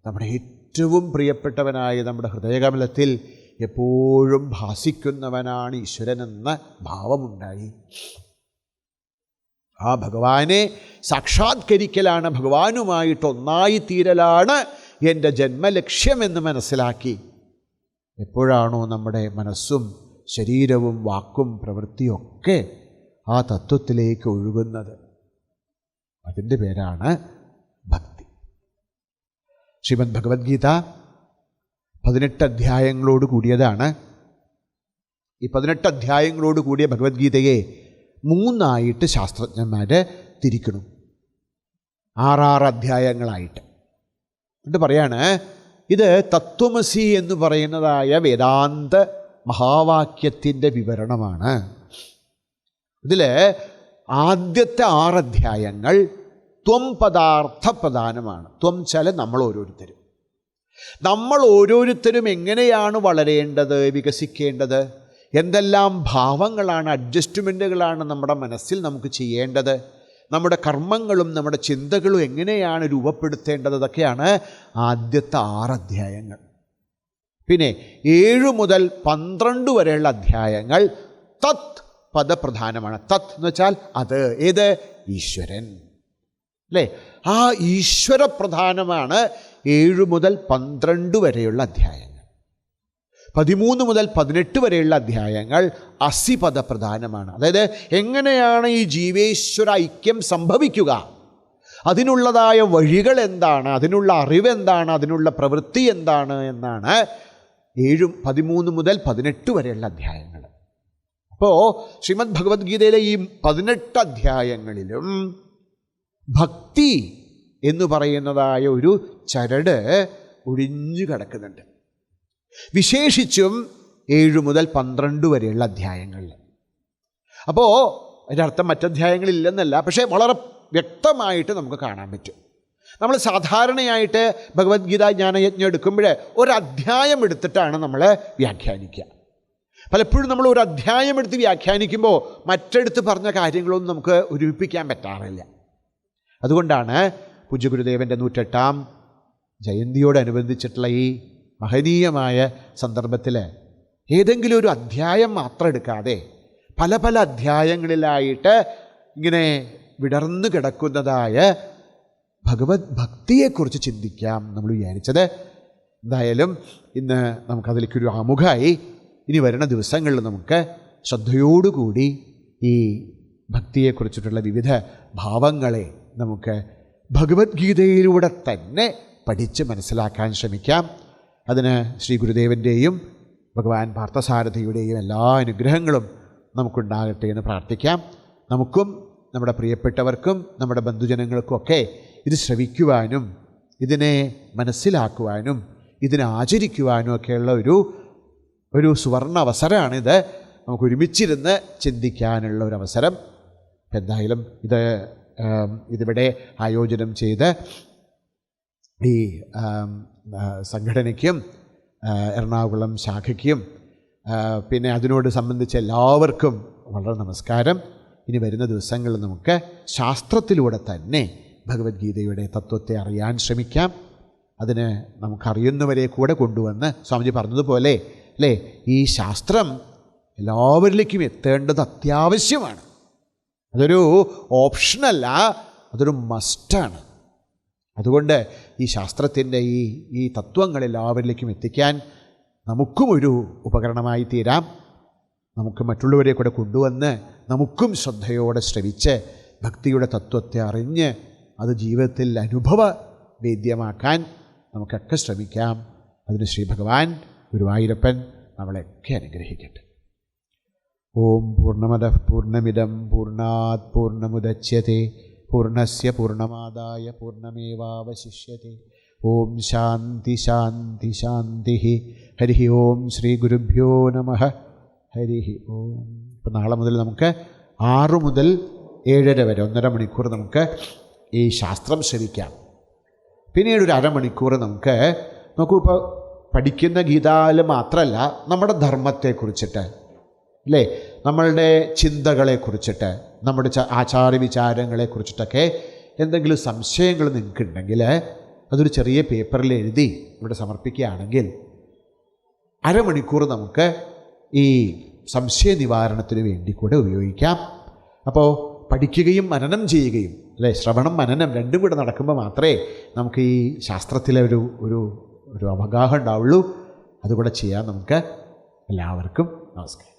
നമ്മുടെ ഏറ്റവും പ്രിയപ്പെട്ടവനായി നമ്മുടെ ഹൃദയകമലത്തിൽ എപ്പോഴും ഭാസിക്കുന്നവനാണ് ഈശ്വരനെന്ന ഭാവമുണ്ടായി. ആ ഭഗവാനെ സാക്ഷാത്കരിക്കലാണ്, ഭഗവാനുമായിട്ട് ഒന്നായി തീരലാണ് എൻ്റെ ജന്മലക്ഷ്യമെന്ന് മനസ്സിലാക്കി എപ്പോഴാണോ നമ്മുടെ മനസ്സും ശരീരവും വാക്കും പ്രവൃത്തിയൊക്കെ ആ തത്വത്തിലേക്ക് ഒഴുകുന്നത്, അതിൻ്റെ പേരാണ് ഭക്തി. ശ്രീമദ് ഭഗവത്ഗീത 18 അധ്യായങ്ങളോട് കൂടിയതാണ്. ഈ 18 അധ്യായങ്ങളോട് കൂടിയ ഭഗവത്ഗീതയെ 3 ശാസ്ത്രജ്ഞന്മാർ തിരിക്കണം, 6 അധ്യായങ്ങളായിട്ട്. എന്നിട്ട് പറയാണ്, ഇത് തത്വമസി എന്ന് പറയുന്നതായ വേദാന്ത മഹാവാക്യത്തിൻ്റെ വിവരണമാണ്. ഇതിൽ ആദ്യത്തെ 6 അധ്യായങ്ങൾ ത്വം പദാർത്ഥ പ്രധാനമാണ്. ത്വം ചല നമ്മൾ ഓരോരുത്തരും എങ്ങനെയാണ് വളരേണ്ടത്, വികസിക്കേണ്ടത്, എന്തെല്ലാം ഭാവങ്ങളാണ്, അഡ്ജസ്റ്റ്മെൻറ്റുകളാണ് നമ്മുടെ മനസ്സിൽ നമുക്ക് ചെയ്യേണ്ടത്, നമ്മുടെ കർമ്മങ്ങളും നമ്മുടെ ചിന്തകളും എങ്ങനെയാണ് രൂപപ്പെടുത്തേണ്ടത്, അതൊക്കെയാണ് ആദ്യത്തെ 6 അധ്യായങ്ങൾ. പിന്നെ 7 മുതൽ 12 വരെയുള്ള അധ്യായങ്ങൾ തത് പദപ്രധാനമാണ്. തത് എന്ന് വെച്ചാൽ അത്, ഏത്? ഈശ്വരൻ, അല്ലേ? ആ ഈശ്വര പ്രധാനമാണ് 7 മുതൽ 12 വരെയുള്ള അധ്യായങ്ങൾ. 13 മുതൽ 18 വരെയുള്ള അധ്യായങ്ങൾ അസിപദ പ്രധാനമാണ്. അതായത് എങ്ങനെയാണ് ഈ ജീവേശ്വര ഐക്യം സംഭവിക്കുക, അതിനുള്ളതായ വഴികൾ എന്താണ്, അതിനുള്ള അറിവെന്താണ്, അതിനുള്ള പ്രവൃത്തി എന്താണ് എന്നാണ് 13 മുതൽ 18 വരെയുള്ള അധ്യായങ്ങൾ. അപ്പോൾ ശ്രീമദ് ഭഗവത്ഗീതയിലെ ഈ 18 അധ്യായങ്ങളിലും ഭക്തി എന്ന് പറയുന്നതായ ഒരു ചരട് ഒഴിഞ്ഞു കിടക്കുന്നുണ്ട്, വിശേഷിച്ചും 7 മുതൽ 12 വരെയുള്ള അധ്യായങ്ങളിൽ. അപ്പോൾ അതിൻ്റെ അർത്ഥം മറ്റധ്യായങ്ങളില്ലെന്നല്ല, പക്ഷേ വളരെ വ്യക്തമായിട്ട് നമുക്ക് കാണാൻ പറ്റും. നമ്മൾ സാധാരണയായിട്ട് ഭഗവത്ഗീത ജ്ഞാനയജ്ഞം എടുക്കുമ്പോൾ ഒരധ്യായം എടുത്തിട്ടാണ് നമ്മൾ വ്യാഖ്യാനിക്കുക. പലപ്പോഴും നമ്മൾ ഒരു അധ്യായം എടുത്ത് വ്യാഖ്യാനിക്കുമ്പോൾ മറ്റെടുത്ത് പറഞ്ഞ കാര്യങ്ങളൊന്നും നമുക്ക് ഒരുമിപ്പിക്കാൻ പറ്റാറില്ല. അതുകൊണ്ടാണ് പൂജ്യ ഗുരുദേവൻ്റെ 108ാം ജയന്തിയോടനുബന്ധിച്ചിട്ടുള്ള ഈ മഹനീയമായ സന്ദർഭത്തിൽ ഏതെങ്കിലും ഒരു അധ്യായം മാത്രം എടുക്കാതെ പല പല അധ്യായങ്ങളിലായിട്ട് ഇങ്ങനെ വിടർന്നു കിടക്കുന്നതായ ഭഗവത് ഭക്തിയെക്കുറിച്ച് ചിന്തിക്കാം നമ്മൾ വിചാരിച്ചത്. എന്തായാലും ഇന്ന് നമുക്കതിലേക്കൊരു ആമുഖമായി ഇനി വരുന്ന ദിവസങ്ങളിൽ നമുക്ക് ശ്രദ്ധയോടുകൂടി ഈ ഭക്തിയെക്കുറിച്ചിട്ടുള്ള വിവിധ ഭാവങ്ങളെ നമുക്ക് ഭഗവത്ഗീതയിലൂടെ തന്നെ പഠിച്ച് മനസ്സിലാക്കാൻ ശ്രമിക്കാം. അതിന് ശ്രീ ഗുരുദേവൻ്റെയും ഭഗവാൻ പാർത്ഥസാരഥിയുടെയും എല്ലാ അനുഗ്രഹങ്ങളും നമുക്കുണ്ടാകട്ടെ എന്ന് പ്രാർത്ഥിക്കാം. നമുക്കും നമ്മുടെ പ്രിയപ്പെട്ടവർക്കും നമ്മുടെ ബന്ധുജനങ്ങൾക്കുമൊക്കെ ഇത് ശ്രവിക്കുവാനും ഇതിനെ മനസ്സിലാക്കുവാനും ഇതിനെ ആചരിക്കുവാനും ഒക്കെയുള്ള ഒരു സുവർണ അവസരമാണിത്. നമുക്ക് ഒരുമിച്ചിരുന്ന് ചിന്തിക്കാനുള്ള ഒരു അവസരം. എന്തായാലും ഇതിവിടെ ആയോജനം ചെയ്ത് ഈ സംഘടനയ്ക്കും എറണാകുളം ശാഖയ്ക്കും പിന്നെ അതിനോട് സംബന്ധിച്ച എല്ലാവർക്കും വളരെ നമസ്കാരം. ഇനി വരുന്ന ദിവസങ്ങളിൽ നമുക്ക് ശാസ്ത്രത്തിലൂടെ തന്നെ ഭഗവത്ഗീതയുടെ തത്വത്തെ അറിയാൻ ശ്രമിക്കാം. അതിന് നമുക്കറിയുന്നവരെ കൂടെ കൊണ്ടുവന്ന് സ്വാമിജി പറഞ്ഞതുപോലെ അല്ലേ, ഈ ശാസ്ത്രം എല്ലാവരിലേക്കും എത്തേണ്ടത് അത്യാവശ്യമാണ്. അതൊരു ഓപ്ഷനല്ല, അതൊരു മസ്റ്റാണ്. അതുകൊണ്ട് ഈ ശാസ്ത്രത്തിൻ്റെ ഈ തത്വങ്ങൾ എല്ലാവരിലേക്കും എത്തിക്കാൻ നമുക്കും ഒരു ഉപകരണമായി തീരാം. നമുക്ക് മറ്റുള്ളവരെ കൂടെ കൊണ്ടുവന്ന് നമുക്കും ശ്രദ്ധയോടെ ശ്രവിച്ച് ഭക്തിയുടെ തത്വത്തെ അറിഞ്ഞ് അത് ജീവിതത്തിൽ അനുഭവവേദ്യമാക്കാൻ നമുക്കൊക്കെ ശ്രമിക്കാം. അതിന് ശ്രീ ഭഗവാൻ ഗുരുവായൂരപ്പൻ നമ്മളെയൊക്കെ അനുഗ്രഹിക്കട്ടെ. ഓം പൂർണ്ണമദഃ പൂർണ്ണമിദം പൂർണ്ണാത് പൂർണ്ണമുദച്യത്തെ പൂർണ്ണസ്യ പൂർണ്ണമാദായ പൂർണ്ണമേവാവശിഷ്യത്തെ. ഓം ശാന്തി ശാന്തി ശാന്തി. ഹരി ഓം ശ്രീ ഗുരുഭ്യോ നമഃ. ഹരി ഓം. ഇപ്പം നാളെ മുതൽ നമുക്ക് 6 മുതൽ 7:30 വരെ 1.5 മണിക്കൂർ നമുക്ക് ഈ ശാസ്ത്രം ശ്രവിക്കാം. പിന്നീട് ഒരു അരമണിക്കൂർ നമുക്ക് നോക്കൂ, ഇപ്പോൾ പഠിക്കുന്ന ഗീതയിൽ മാത്രമല്ല നമ്മുടെ ധർമ്മത്തെക്കുറിച്ചിട്ട് അല്ലേ, നമ്മളുടെ ചിന്തകളെക്കുറിച്ചിട്ട്, നമ്മുടെ ആചാരവിചാരങ്ങളെക്കുറിച്ചിട്ടൊക്കെ എന്തെങ്കിലും സംശയങ്ങൾ നിങ്ങൾക്കുണ്ടെങ്കിൽ അതൊരു ചെറിയ പേപ്പറിൽ എഴുതി ഇവിടെ സമർപ്പിക്കുകയാണെങ്കിൽ അരമണിക്കൂർ നമുക്ക് ഈ സംശയ നിവാരണത്തിന് വേണ്ടി കൂടെ ഉപയോഗിക്കാം. അപ്പോൾ പഠിക്കുകയും മനനം ചെയ്യുകയും അല്ലേ, ശ്രവണം മനനം രണ്ടും കൂടെ നടക്കുമ്പോൾ മാത്രമേ നമുക്ക് ഈ ശാസ്ത്രത്തിലെ ഒരു അവഗാഹം ഉണ്ടാവുള്ളൂ. അതുകൂടെ ചെയ്യാൻ നമുക്ക് എല്ലാവർക്കും നമസ്കാരം.